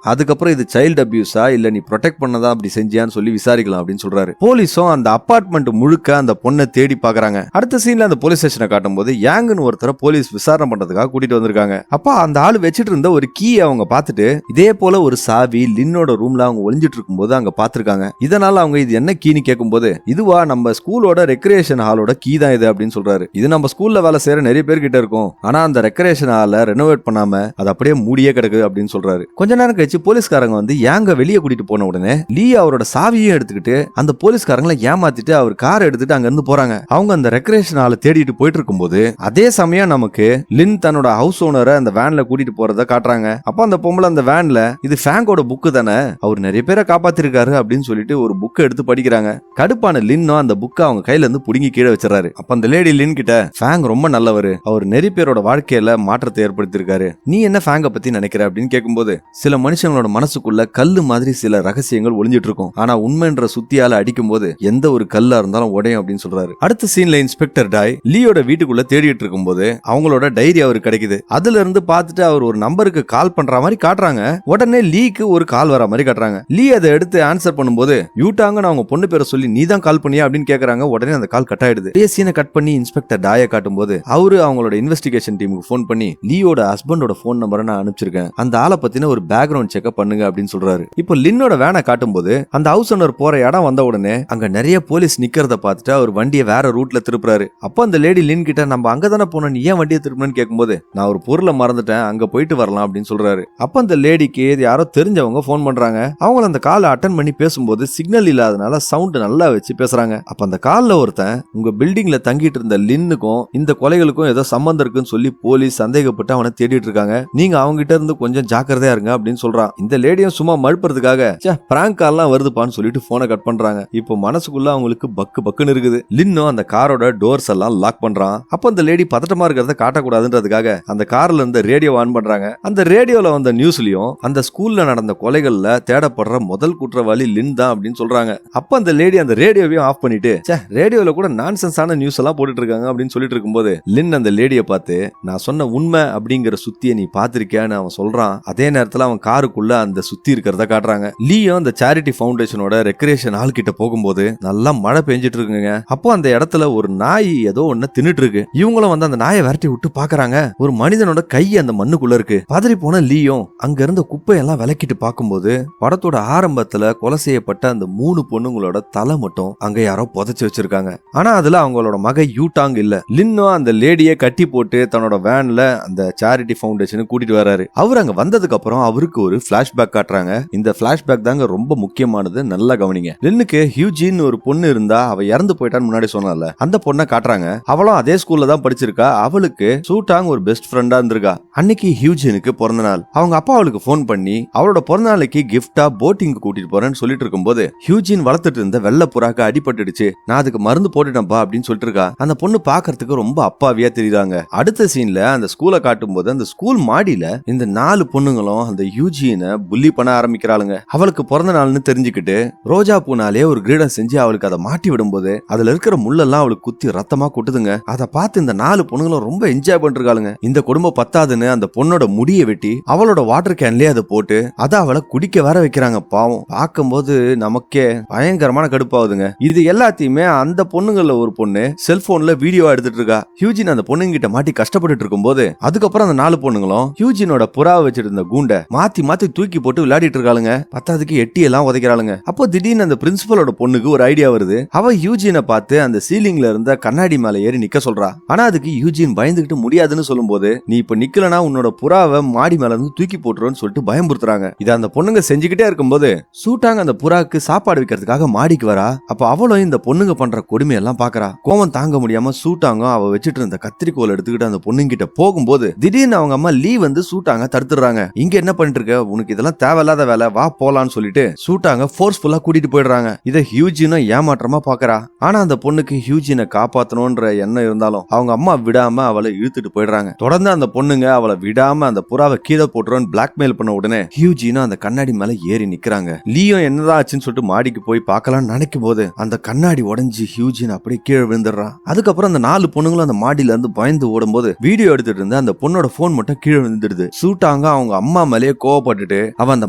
அதுக்கப்புறம் இது சைல்டு அபியூஸா இல்ல நீ ப்ரொடெக்ட் பண்ணதா அப்படி செஞ்சியான்னு சொல்லி விசாரிக்கலாம் அப்படின்னு சொல்றாரு. போலீஸும் அந்த அபார்ட்மெண்ட் முழுக்க அந்த பொண்ணை தேடி பாக்குறாங்க. அடுத்த சீன்ல அந்த போலீஸ் ஸ்டேஷனை காட்டும் போது யாங்குன்னு ஒருத்தர போலீஸ் விசாரணை பண்றதுக்காக கூட்டிட்டு வந்திருக்காங்க. அப்ப அந்த ஆளு வச்சிட்டு இருந்த ஒரு கீ அவங்க பார்த்துட்டு இதே போல ஒரு சாவி லின்னோட ரூம்ல அவங்க ஒளிஞ்சிட்டு இருக்கும் போது அங்க பாத்துருக்காங்க. இதனால அவங்க இது என்ன கீன்னு கேட்கும் போது இதுவா நம்ம ஸ்கூலோட ரெக்ரியேஷன் ஹாலோட கீ தான் இது அப்படின்னு சொல்றாரு. இது நம்ம ஸ்கூல்ல வேலை செய்யற நிறைய பேர் கிட்ட இருக்கும், ஆனா அந்த ரெக்ரியேஷன் ஹால ரெனோவேட் பண்ணாம அது அப்படியே மூடியே கிடக்கு அப்படின்னு சொல்றாரு. கொஞ்ச நேரம் கழிச்சு போலீஸ்காரங்க வந்து யாங்க வெளியே கூட்டிட்டு போன உடனே லீ அவரோட சாவியும் எடுத்துக்கிட்டு அந்த போலீஸ்காரங்களை ஏமாத்திட்டு அவர் கார் எடுத்துட்டு அங்க இருந்து போறாங்க. அவங்க அந்த ரெக்ரியேஷன் ஹால தேடிட்டு போயிட்டு இருக்கும் போது அதே சமயம் நமக்கு லின் தன்னோட ஹவுஸ் ஓனரை அந்த வேன்ல கூட்டிட்டு போறத காட்டுறாங்க. அப்ப அந்த பொம்பளை அந்த வேன்ல இது ஃபேங்கோட புக்கு தானே, அவர் நிறைய பேரை காப்பாத்திருக்காரு அப்படின்னு சொல்லிட்டு ஒரு புக்கை எடுத்து படிக்கிறாங்க. கடுப்பான லின்னும் அந்த புக்கை அவங்க கையில இருந்து புடுங்கி கீழே வச்சிடறாரு. அப்ப அந்த லேடி லின் கிட்ட ஃபேங் ரொம்ப நல்லவர், அவர் நிறைய பேரோட வாழ்க்கையில மாற்றத்தை ஏற்படுத்தியிருக்காரு, நீ என்ன ஃபேங்க பத்தி நினைக்கிற அப்படின்னு கேட்கும்போது சில மனுஷங்களோட மனசுக்குள்ள கல்லு மாதிரி சில ரகசியங்கள் ஒளிஞ்சிட்டு இருக்கும், ஆனா உண்மைன்ற சுத்தியால அடிக்கும் போது எந்த ஒரு கல்லா இருந்தாலும் உடையும் அப்படின்னு சொல்றாரு. அடுத்த சீன்ல இன்ஸ்பெக்டர் டாய் லீயோட வீட்டுக்குள்ள தேடிட்டு இருக்கும் போது அவங்களோட டைரி அவருக்கு கிடைக்குது. அதுல இருந்து பார்த்துட்டு அவர் ஒரு நம்பருக்கு கால் பண்ற மாதிரி காட்டுறாங்க. உடனே லீக்கு ஒரு கால் வர மாதிரி காட்டுறாங்க. லீ அதை எடுத்து ஆன்சர் பண்ணும்போது யூட்டாங்கன்னு அவங்க பொண்ணு பேரை சொல்லி நீ தான் கால் பண்ணியா அப்படின்னு கேக்குறாங்க. உடனே அந்த கால் கட் ஆயிடுது. சீனை கட் பண்ணி இன்ஸ்பெக்டர் டாயை காட்டும் போது அவரு அவங்களோட இன்வெஸ்டிகேஷன் டீமுக்கு போன் பண்ணி லீயோட ஹஸ்பண்டோட போன் நம்பரை நான் அனுப்பிச்சிருக்கேன், அந்த ஆளை பத்தின ஒரு பேக்ரவுண்ட் செக் பண்ணுங்க அப்படின்னு சொல்றாரு. இப்போ லின்னோட வேனை காட்டும் போது அந்த ஹவுஸ் ஓனர் போற இடம் வந்த உடனே அங்க நிறைய போலீஸ் நிக்கிறத பார்த்துட்டு அவர் வண்டியை வேற ரூட்ல திருப்புறாரு. அப்போ அந்த லேடி லின் கிட்ட நம்ம அங்கதானே போனோம், நீ ஏன் வண்டியை திருப்பணும்னு கேட்கும்போது நான் ஒரு பொருளை மறந்துட்டேன், அங்க போயிட்டு வரலாம் அப்படின்னு சொல்றாரு. அப்ப அந்த லேடிக்கு யாரோ தெரிஞ்சவங்க போன் பண்றாங்க. அவங்க அந்த காலை அட்டன் பண்ணி பேசும்போது சிக்னல் இல்லாதனால சவுண்ட் நல்லா வச்சு பேசுறாங்க. அப்ப அந்த கால்ல ஒருத்தன் உங்க பில்டிங்ல தங்கிட்டு இருந்த லின்னுக்கும் இந்த கொலைகளுக்கும் ஏதோ சம்பந்தம் இருக்குன்னு சொல்லி போலீஸ் சந்தேகப்பட்டு அவனை தேடிட்டு இருக்காங்க, நீங்க அவங்க கிட்ட இருந்து கொஞ்சம் ஜாக்கிரதையா இருங்க அப்படின்னு சொல்றான். இந்த லேடியும் சும்மா மழுப்புறதுக்காக பிராங்க் கால்லாம் வருதுப்பான்னு சொல்லிட்டு போனை கட் பண்றாங்க. இப்போ மனசுக்குள்ள அவங்களுக்கு பக்குன்னு இருக்குது. லின்னும் அந்த காரோட டோர்ஸ் எல்லாம் லாக் பண்றான். அப்ப அந்த லேடி பதட்டமா இருக்கிறத காட்டக்கூடாதுன்றதுக்காக அந்த கார்ல இருந்து ரேடியோ ஆன் பண்றாங்க. அந்த ரேடியோல வந்த நியூஸ்லயும் அந்த ஸ்கூல்ல நடந்த கொலைகள்ல தேடப்படுற முதல் குற்றவாளி லின் தான் அப்படின்னு சொல்றாங்க. அப்ப அந்த லேடி அந்த ரேடியோவையும் ஆஃப் பண்ணிட்டு ரேடியோல கூட நான்சென்ஸான நியூஸ் எல்லாம் போட்டுட்டு இருக்காங்க அப்படின்னு சொல்லிட்டு இருக்கும்போது லின் அந்த லேடியை பார்த்து நான் சொன்ன உண்மை அப்படிங்கிற சுத்தியை நீ பாத்திருக்கியான்னு அவன் சொல்றான். அதே நேரத்துல அவன் காருக்குள்ள அந்த சுத்தி இருக்கிறத காட்டுறாங்க. லீயும் அந்த சேரிட்டி ஃபவுண்டேஷனோட ரெக்ரியேஷன் ஹால் கிட்ட போகும்போது நல்லா மழை பெஞ்சிட்டு இருக்குங்க. அப்போ அந்த இடத்துல ஒரு நாய் ஏதோ ஒண்ணு தின்னுட்டு இருக்கு. இவங்களும் வந்து அந்த நாயை விரட்டி விட்டு பாக்குறாங்க. ஒரு மனிதனோட கை அந்த மண்ணுக்குள்ள இருக்கு. பதறி போன லீயும் அங்க இருந்த குப்பையெல்லாம் விளக்கிட்டு பார்க்கும்போது படத்தோட ஆரம்பத்துல கொலை செய்யப்பட்ட அந்த 3 பொண்ணுங்களோட தலை மட்டும் அங்க யாரோ புதைச்சு வச்சிருக்காங்க. ஆனா அதுல அவங்களோட மகை யூட்டாங் இல்ல. லின்னும் அந்த லேடியை கட்டி போட்டு தன்னோட வேன்ல அந்த சேரிட்டி ஃபவுண்டேஷன் கூட்டிட்டு வராரு. அவர் அங்க வந்ததுக்கு அப்புறம் அவருக்கு ஒரு பிளாஷ்பேக் காட்டுறாங்க. இந்த பிளாஷ்பேக் தாங்க ரொம்ப முக்கியமானது, நல்லா கவனிங்க. லின்னுக்கு ஹியூஜின் ஒரு பொண்ணு இருந்தா அவ இறந்து போயிட்டான்னு முன்னாடி சொன்னால அந்த பொண்ணை காட்டுறாங்க. அவளும் அதே ஸ்கூல்ல தான் படிச்சிருக்கா. அவளுக்கு சூட்டாங் ஒரு பெஸ்ட் ஃப்ரெண்டா இருந்திருக்கா. அன்னைக்கு ஹியூஜினுக்கு பிறந்த நாள். அவங்க அப்பா அவளுக்கு போன் பண்ணி அவளோட பிறந்த நாளைக்கு கிஃப்டா போட்டிங் கூட்டிட்டு போறேன்னு சொல்லிட்டு இருக்கும்போது ஹியூஜின் வளர்த்துட்டு இருந்த வெள்ள புறாக்கு அடிபட்டுடுச்சு, நான் அதுக்கு மருந்து போட்டுட்டேன்பா அப்படின்னு சொல்லிட்டு இருக்கா. அந்த பொண்ணு பாக்குறதுக்கு ரொம்ப அப்பாவியா தெரியுறாங்க. அடுத்த சீன்ல அந்த ஸ்கூலை காட்டும் போது அந்த ஸ்கூல் மாடியில இந்த 4 பொண்ணுங்களும் அந்த ஹியூஜினை புள்ளி பண்ண ஆரம்பிக்கிறாளுங்க. அவளுக்கு பிறந்த நாள்னு தெரிஞ்சுக்கிட்டு ரோஜா பூனாலே ஒரு கிரீடம் செஞ்சு அவளுக்கு அதை மாட்டி விடும்போது அதுல இருக்கிற முள்ளெல்லாம் அவளுக்கு குத்தி ரத்தமா கொட்டுதுங்க. அதை பார்த்து இந்த 4 பொண்ணுங்களும் ரொம்ப என்ஜாய் பண்ணிருக்காளுங்க. இந்த குடும்பம் பத்தாதுன்னு அந்த பொண்ணோட முடியை வெட்டி அவளோட வாட்டர் கேன்லயே அதை போட்டு அதை அவளை குடிக்க வர வைக்கிறாங்க. பாவம் பார்க்கும்போது நமக்கே பயங்கரமான கடுப்பாகுதுங்க. இது எல்லாத்தையுமே அந்த பொண்ணுங்கள ஒரு பொண்ணு செல்போன்ல வீடியோ எடுத்துட்டு இருக்கா. ஹியூஜின் அந்த பொண்ணுங்க கிட்ட மாட்டி கஷ்டப்பட்டு இருக்கும் போது அதுக்கப்புறம் அந்த 4 பொண்ணுங்களும் ஹியூஜினோட புறாவை வச்சிட்டு இருந்த கூண்டை மாத்தி தூக்கி போட்டு விளையாடிட்டு இருக்காளுங்க. பத்தாவதுக்கு எட்டி எல்லாம் உதைக்கிறாளுங்க. அப்போ திடீர்னு அந்த பிரின்சிபலோட பொண்ணுக்கு ஒரு ஐடியா வருது. அவ ஹியூஜினை பார்த்து அந்த சீலிங்ல இருந்த கண்ணாடி மேல ஏறி நிக்க சொல்றா. ஆனா அதுக்கு ஹியூஜின் பயந்துகிட்டு முடியாதுன்னு சொல்லும் போது நீ இப்ப நிக்கலனா உன்னோட புறாவை மாடி மேல இருந்து தூக்கி போட்டுருன்னு சொல்லிட்டு பயம்புறுத்துறாங்க. இத அந்த பொண்ணுங்க செஞ்சுக்கிட்டே இருக்கும்போது சூட்டாங்க அந்த புறாக்கு சாப்பாடு சாப்பாடு வைக்கிறதுக்காக மாடிக்கு வரா. அப்ப அவளும் இந்த பொண்ணுங்க பண்ற கொடுமை எல்லாம் பாக்குறா. கோவம் தாங்க முடியாம சூட்டாங்க அவ வச்சிட்டு இருந்த கத்திரிக்கோல் எடுத்துக்கிட்டு அந்த பொண்ணுங்கிட்ட போகும்போது திடீர்னு அவங்க அம்மா லீ வந்து சூட்டாங்க தடுத்துறாங்க. இங்க என்ன பண்ணிட்டு இருக்க, உனக்கு இதெல்லாம் தேவையில்லாத வேலை, வா போலான்னு சொல்லிட்டு சூட்டாங்க ஃபோர்ஸ்ஃபுல்லா கூட்டிட்டு போயிடுறாங்க. இதை ஹியூஜினும் ஏமாற்றமா பாக்குறா. ஆனா அந்த பொண்ணுக்கு ஹியூஜினை காப்பாத்தணும்ன்ற எண்ணம் இருந்தாலும் அவங்க அம்மா விடாம அவளை இழுத்துட்டு போயிடுறாங்க. தொடர்ந்து அந்த பொண்ணுங்க அவளை விடாம அந்த புறாவை கீழே போட்டுருன்னு பிளாக்மெயில் பண்ண உடனே ஹியூஜினும் அந்த கண்ணாடி மேல ஏறி நிக்கிறாங்க. லீயும் என்னதான் ஆச்சுன்னு சொல்லிட்டு மாடிக்கு போய் பார்க்கலாம்னு நினைக்கும் போது அந்த கண்ணாடி உடைஞ்சு ஹியூஜின் அப்படியே கீழே விழுந்துடுறான். அதுக்கப்புறம் அந்த 4 பொண்ணுங்களும் அந்த மாடியில இருந்து பயந்து ஓடும்போது வீடியோ எடுத்துட்டு இருந்த அந்த பொண்ணோட போன் மட்டும் கீழே விழுந்துடுது. சூட்டாங்க அவங்க அம்மா மேலேயே கோவப்பட்டுட்டு அவன் அந்த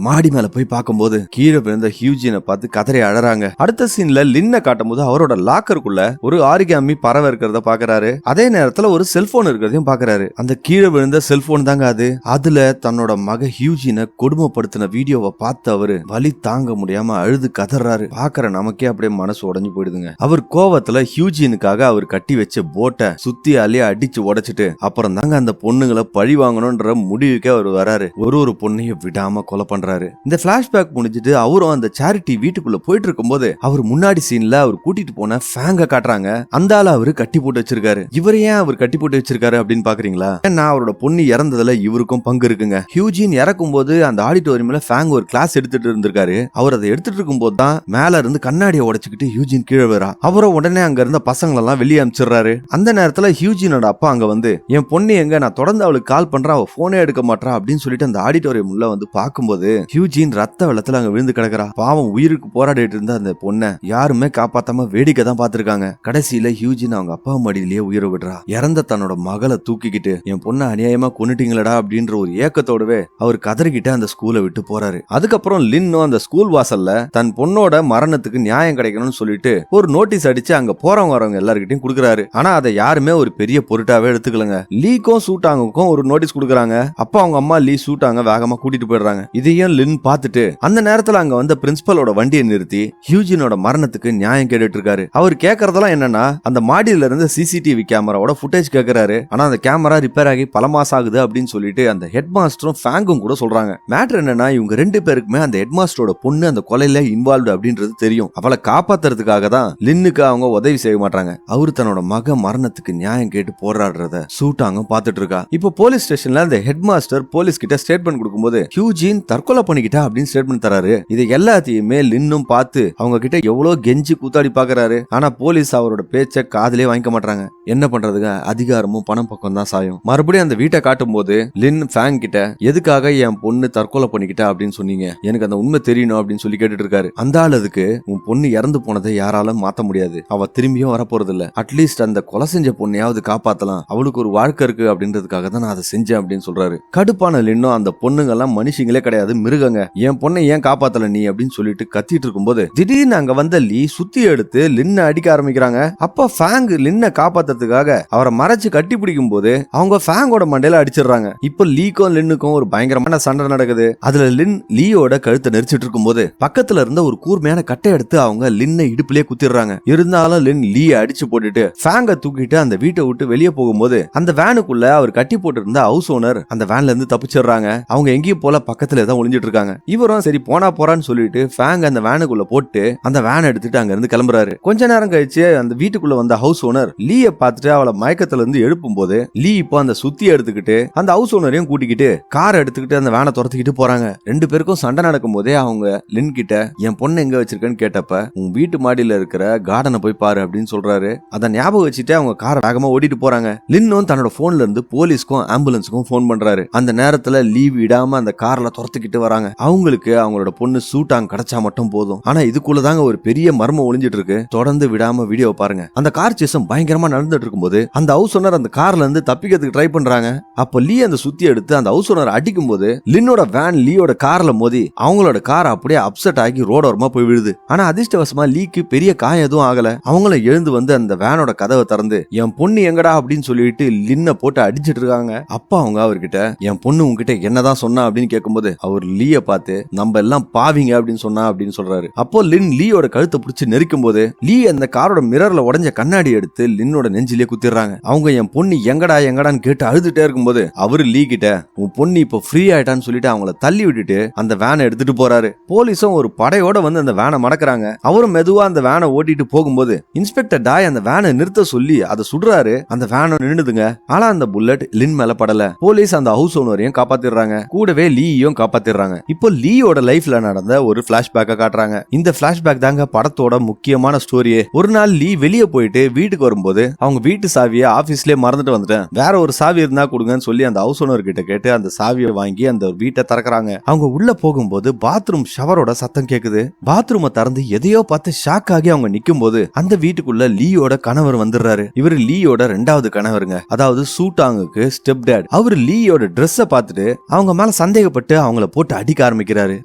மாடி மேல போய் பார்க்கும்போது கீழே விழுந்த ஹியூஜினை பார்த்து கதறி அழறாங்க. அடுத்த சீன்ல லின்ன காட்டும் போது அவரோட லாக்கருக்குள்ள ஒரு ஆரிகாமி பறவை இருக்கிறத பாக்குறாரு. அதே நேரத்துல ஒரு செல்போன் இருக்கிறதையும் பாக்குறாரு. அந்த கீழே விழுந்த செல்போன் தாங்க அது. அதுல தன்னோட மக ஹியூஜினை கொடுமைப்படுத்தின வீடியோவை பார்த்து அவரு வலி தாங்க முடியாம அழுது கதறாரு. பாக்குற நமக்கே அப்படியே மனசு உடைஞ்சு போயிடுதுங்க. அவர் கோவத்துல ஹியூஜினுக்காக அவர் கட்டி வச்ச போட்டை சுத்தி அலைய அடிச்சு உடைச்சிட்டு அப்புறம் தாங்க அந்த பொண்ணுங்களை பழி வாங்கணும்ன்ற முடிவுக்கே அவர் வராரு. ஒரு பொண்ணையும் விடாம கொலை பண்றாரு. இந்த பிளாஷ்பேக் முடிஞ்சிட்டு அவரும் அந்த சேரிட்டி வீட்டுக்குள்ள போயிட்டு இருக்கும்போது அவர் முன்னாடி சீன்ல அவர் கூட்டிட்டு போன ஃபேங்க காட்டுறாங்க. அந்த ஆள அவரு கட்டி போட்டு வச்சிருக்காரு. இவரை ஏன் அவர் கட்டி போட்டு வச்சிருக்காரு அப்படின்னு பாக்குறீங்களா? ஏன்னா அவரோட பொண்ணு இறந்ததுல இவருக்கும் பங்கு இருக்குங்க. ஹியூஜின் இறக்கும் போது அந்த ஆடிட்டோரியம்ல ஃபேங் ஒரு கிளாஸ் எடுத்துட்டு இருந்திருக்காரு. அவர் அதை எடுத்துட்டு இருக்கும் போது தான் மேல இருந்து கண்ணாடியை உடைச்சுக்கிட்டு ஹியூஜின் கீழே வரா. அவரும் உடனே அங்க இருந்த பசங்களை எல்லாம் வெளியே அனுப்பிச்சிடுறாரு. அந்த நேரத்துல ஹியூஜினோட அப்பா அங்க வந்து என் பொண்ணு எங்க, நான் தொடர்ந்து அவளுக்கு கால் பண்றா, அவ போனே எடுக்க மாட்டா அப்படின்னு சொல்லிட்டு அந்த ஆடிட்டோரியம் உள்ள வந்து பாக்கும்போது ஹியூஜின் ரத்த வெள்ளத்துல அங்க விழுந்து கிடக்குறா. பாவம் உயிருக்கு போராடிட்டு இருந்த அந்த பொண்ணை யாருமே காப்பாத்தாம வேடிக்கை தான் பாத்துருக்காங்க. கடைசியில ஹியூஜின் அவங்க அப்பா மடியிலேயே உயிரை விடுறா. இறந்த தன்னோட மகளை தூக்கிக்கிட்டு என் பொண்ணை அநியாயமா கொன்னுட்டீங்களடா அப்படின்ற ஒரு ஏக்கத்தோடவே அவர் கதறிக்கிட்டு அந்த ஸ்கூலை விட்டு போறாரு. அதுக்கப்புறம் லின்னும் அந்த ஸ்கூல் வாசல்ல தன் பொண்ணோட மரணத்துக்கு நியாயம் கிடைக்கணும்னு சொல்லிட்டு ஒரு நோட்டீஸ் அடிச்சு அங்க போறவங்க வரவங்க எல்லார்கிட்டையும் கொடுக்குறாரு. ஆனா அதை யாருமே ஒரு பெரிய பொருட்டாவே எடுத்துக்கலங்க. லீக்கும் சூட்டாங்குக்கும் ஒரு நோட்டீஸ் கொடுக்குறாங்க. அப்ப அவங்க அம்மா லீ சூட்டாங்க வேகமா கூட்டிட்டு போயிடுறாங்க. இதையும் லின் பார்த்துட்டு அந்த நேரத்துல அங்க வந்த பிரின்சிபலோட வண்டியை நிறுத்தி ஹியூஜினோட மரணத்துக்கு நியாயம் கேட்டுட்டு இருக்காரு. அவர் கேக்குறதெல்லாம் என்னன்னா அந்த மாடியில இருந்து சிசிடிவி கேமராவோட ஃபுட்டேஜ் கேக்குறாரு. ஆனா அந்த கேமரா ரிப்பேர் ஆகி பல மாசம் ஆகுது அப்படின்னு சொல்லிட்டு அந்த ஹெட் மாஸ்டரும் ஃபேங்கும் கூட சொல்றாங்க. மேட்டர் என்னன்னா இவங்க 2 பேருக்குமே அந்த ஹெட் மாஸ்டரோட பொண்ணு அந்த கொலையில இன்வால்வ் அப்படின்றது தெரியும். அவளை காப்பாத்துறதுக்காக தான் லின்னுக்கு அவங்க உதவி செய்ய மாட்டாங்க. அவரு தன்னோட மக மரணத்துக்கு நியாயம் கேட்டு போராடுறத சூட்டாங்க பாத்துட்டு இருக்கா. இப்போ போலீஸ் ஸ்டேஷன்ல அந்த ஹெட் மாஸ்டர் போலீஸ் கிட்ட ஸ்டேட்மெண்ட் கொடுக்கும்போது ஹியூஜின் தற்கொலை பண்ணிக்கிட்டா அப்படின்னு ஸ்டேட்மெண்ட் தராரு. இது எல்லாத்தையுமே லின்னும் பார்த்து அவங்க கிட்ட எவ்வளவு கெஞ்சி கூத்தாடி பாக்குறாரு. ஆனா போலீஸ் அவரோட பேச்ச காதலே வாங்கிக்க மாட்டாங்க. என்ன பண்றதுங்க, அதிகாரமும் பணம் பக்கம் தான் சாயும். மறுபடியும் அந்த வீட்டை காட்டும் போது லின் ஃபேங் கிட்ட எதுக்காக என் பொண்ணு தற்கொலை பண்ணிக்கிட்டா அப்படின்னு சொன்னீங்க, எனக்கு அந்த உண்மை தெரியணும் அப்படின்னு சொல்லி கேட்டுட்டு இருக்காரு. அந்த ஆளுக்கு உன் பொண்ணு இறந்து போனதை யாராலும் மாத்த முடியாது, அவ திரும்பியும் வரப்போறது இல்ல, அட்லீஸ்ட் அந்த கொலை செஞ்ச பொண்ணையாவது காப்பாத்தலாம், அவளுக்கு ஒரு வாழ்க்கை இருக்கு அப்படின்றதுக்காக தான் நான் அதை செஞ்சேன் அப்படின்னு சொல்றாரு. கடுப்பான லின்னும் அந்த பொண்ணுங்க எல்லாம் மனுஷங்களே கிடையாது, மிருகங்க, என் பொண்ணை ஏன் காப்பாத்தல நீ அப்படின்னு சொல்லிட்டு கத்திட்டு இருக்கும்போது திடீர்னு அங்க வந்த லீ சுத்தி எடுத்து லின்ன அடிக்க ஆரம்பிக்கிறாங்க. அப்ப ஃபேங் லின்ன காப்பாத்துறதுக்காக அவரை மறைச்சு கட்டி பிடிக்கும் போது அவங்க ஃபேங்கோட மண்டையில அடிச்சிடுறாங்க. இப்ப லீக்கும் லின்னுக்கும் ஒரு பயங்கரமான சண்டை நடக்குது. அதுல லின் லீயோட கழுத்தை நெரிச்சிட்டு இருக்கும் போது பக்கத்துல இருந்த ஒரு கூர்மையான கட்டை எடுத்து அவங்க லின்னை இடுப்புலயே குத்திடுறாங்க. இருந்தாலும் லின் லீயை அடிச்சு போட்டுட்டு ஃபேங்க தூக்கிட்டு அந்த வீட்டை விட்டு வெளியே போகும்போது அந்த வேனுக்குள்ள அவர் கட்டி போட்டு இருந்த ஹவுஸ் ஓனர் அந்த வேன்ல இருந்து தப்பிச்சிடுறாங்க. அவங்க எங்கேயும் போல பக்கத்துல தான் ஒளிஞ்சிட்டு இருக்காங்க. இவரும் சரி போனா போறான்னு சொல்லிட்டு ஃபேங் அந்த வேனுக்குள்ள போட்டு அந்த வேன் எடுத்துட்டு அங்க இருந்து கிளம்புறாரு. கொஞ்ச நேரம் கழிச்சு அந்த வீட்டுக்குள்ள வந்த ஹவுஸ் ஓனர் லீய பார்த்துட்டு அவளை மயக்கத்துல இருந்து எழுப்பும் போது லீ இப்போ அந்த சுத்தி எடுத்துக்கிட்டு அந்த ஹவுஸ் ஓனரையும் கூட்டிக்கிட்டு கார் எடுத்துக்கிட்டு அந்த வேனை துரத்திக்கிட்டு போறாங்க. 2 பேருக்கும் சண்டை நடக்கும் போதே அவங்க லின் கிட்ட என் பொண்ணு எங்க வச்சிருக்கேன்னு கேட்டப்ப உன் வீட்டு மாடியில இருக்கிற கார்டனை போய் பாரு அப்படின்னு சொல்றாரு. அதை ஞாபகம் வச்சுட்டு அவங்க காரை வேகமா ஓடிட்டு போறாங்க. லின்னும் தன்னோட போன்ல இருந்து போலீஸ்க்கும் ஆம்புலன்ஸுக்கும் போன் பண்றாரு. அந்த நேரத்துல லீவ் விடாம அந்த கார்ல துரத்துக்கிட்டு வராங்க. அவங்களுக்கு அவங்களோட பொண்ணு சூட்டாங் கிடைச்சா மட்டும் போதும். ஆனா இதுக்குள்ளதாங்க ஒரு பெரிய மர்மம் ஒளிஞ்சிட்டு இருக்கு. தொடர்ந்து விடாம வீடியோ பாருங்க. அந்த கார் சேசம் பயங்கரமா நடந்துட்டு இருக்கும்போது அந்த ஹவுஸ் ஓனர் அந்த கார்ல இருந்து தப்பிக்கிறதுக்கு ட்ரை பண்றாங்க. அப்ப லீ அந்த சுத்தி எடுத்து அந்த ஹவுஸ் ஓனர் அடிக்கும் போது லின்னோட வேன் லீயோட கார்ல மோதி அவங்களோட கார் அப்படியே அப்செட் ஆகி ரோடோரமா போய் விழுது. ஆனா அதிர்ஷ்டவசமா லீக்கு பெரிய காயம் எதுவும் ஆகல. அவங்கள எழுந்து வந்து அந்த வேனோட கதவை திறந்து என் பொண்ணு எங்கடா அப்படின்னு சொல்லிட்டு லின்ன போட்டு அடிச்சிட்டு இருக்காங்க. அப்பா அவங்க அவர்கிட்ட என் பொண்ணு உங்ககிட்ட என்னதான் சொன்னா அப்படின்னு கேட்கும்போது அவர் லீய பார்த்து நம்ம எல்லாம் பாவிங்க அப்படின்னு சொன்னா அப்படின்னு சொல்றாரு. அப்போ லின் லீயோட கழுத்தை பிடிச்சி நெரிக்கும் போது லீ அந்த காரோட மிரர்ல உடைஞ்ச கண்ணாடி எடுத்து லின்னோட நெஞ்சிலே குத்திடுறாங்க. அவங்க என் பொண்ணு எங்கடா எங்கடான்னு கேட்டு அழுதுட்டே இருக்கும்போது அவரு லீ கிட்ட உன் பொண்ணு இப்ப ஃப்ரீ ஆயிட்டான்னு சொல்லிட்டு அவங்கள தள்ளி விட்டுட்டு அந்த வேனை எடுத்துட்டு போறாரு. போலீஸும் ஒரு படையோட பொறுமையோட வந்து அந்த வேனை மடக்குறாங்க. அவரும் மெதுவா அந்த வேனை ஓட்டிட்டு போகும்போது இன்ஸ்பெக்டர் டாய் அந்த வேனை நிறுத்த சொல்லி அதை சுடுறாரு. அந்த வேனை நின்னுதுங்க. ஆனா அந்த புல்லட் லின் மேல படல. போலீஸ் அந்த ஹவுஸ் ஓனரையும் காப்பாத்திடுறாங்க, கூடவே லீயையும் காப்பாத்திடுறாங்க. இப்போ லீயோட லைஃப்ல நடந்த ஒரு பிளாஷ்பேக்க காட்டுறாங்க. இந்த பிளாஷ்பேக் தாங்க படத்தோட முக்கியமான ஸ்டோரியே. ஒரு நாள் லீ வெளியே போயிட்டு வீட்டுக்கு வரும்போது அவங்க வீட்டு சாவியை ஆபீஸ்லயே மறந்துட்டு வந்துட்டேன், வேற ஒரு சாவி இருந்தா கொடுங்கன்னு சொல்லி அந்த ஹவுஸ் ஓனர் கிட்ட கேட்டு அந்த சாவியை வாங்கி அந்த வீட்டை திறக்கறாங்க. அவங்க உள்ள போகும்போது பாத்ரூம் ஷவரோட சத்தம் கேக்குது. பாத்ரூமை திறந்து எதையோ பார்த்து ஷாக் ஆகி அவங்க நிக்கும் போது அந்த வீட்டுக்குள்ள லீயோட கணவர் வந்துடுறாரு. இவரு லீயோட 2வது கணவருங்க, அதாவது சூட்டாங்குக்கு ஸ்டெப் டாட். அவரு லீயோட ட்ரெஸ்ஸை பார்த்துட்டு அவங்க மேல சந்தேகப்பட்டு அவங்கள போட்டு அடிக்க ஆரம்பிக்கிறாரு.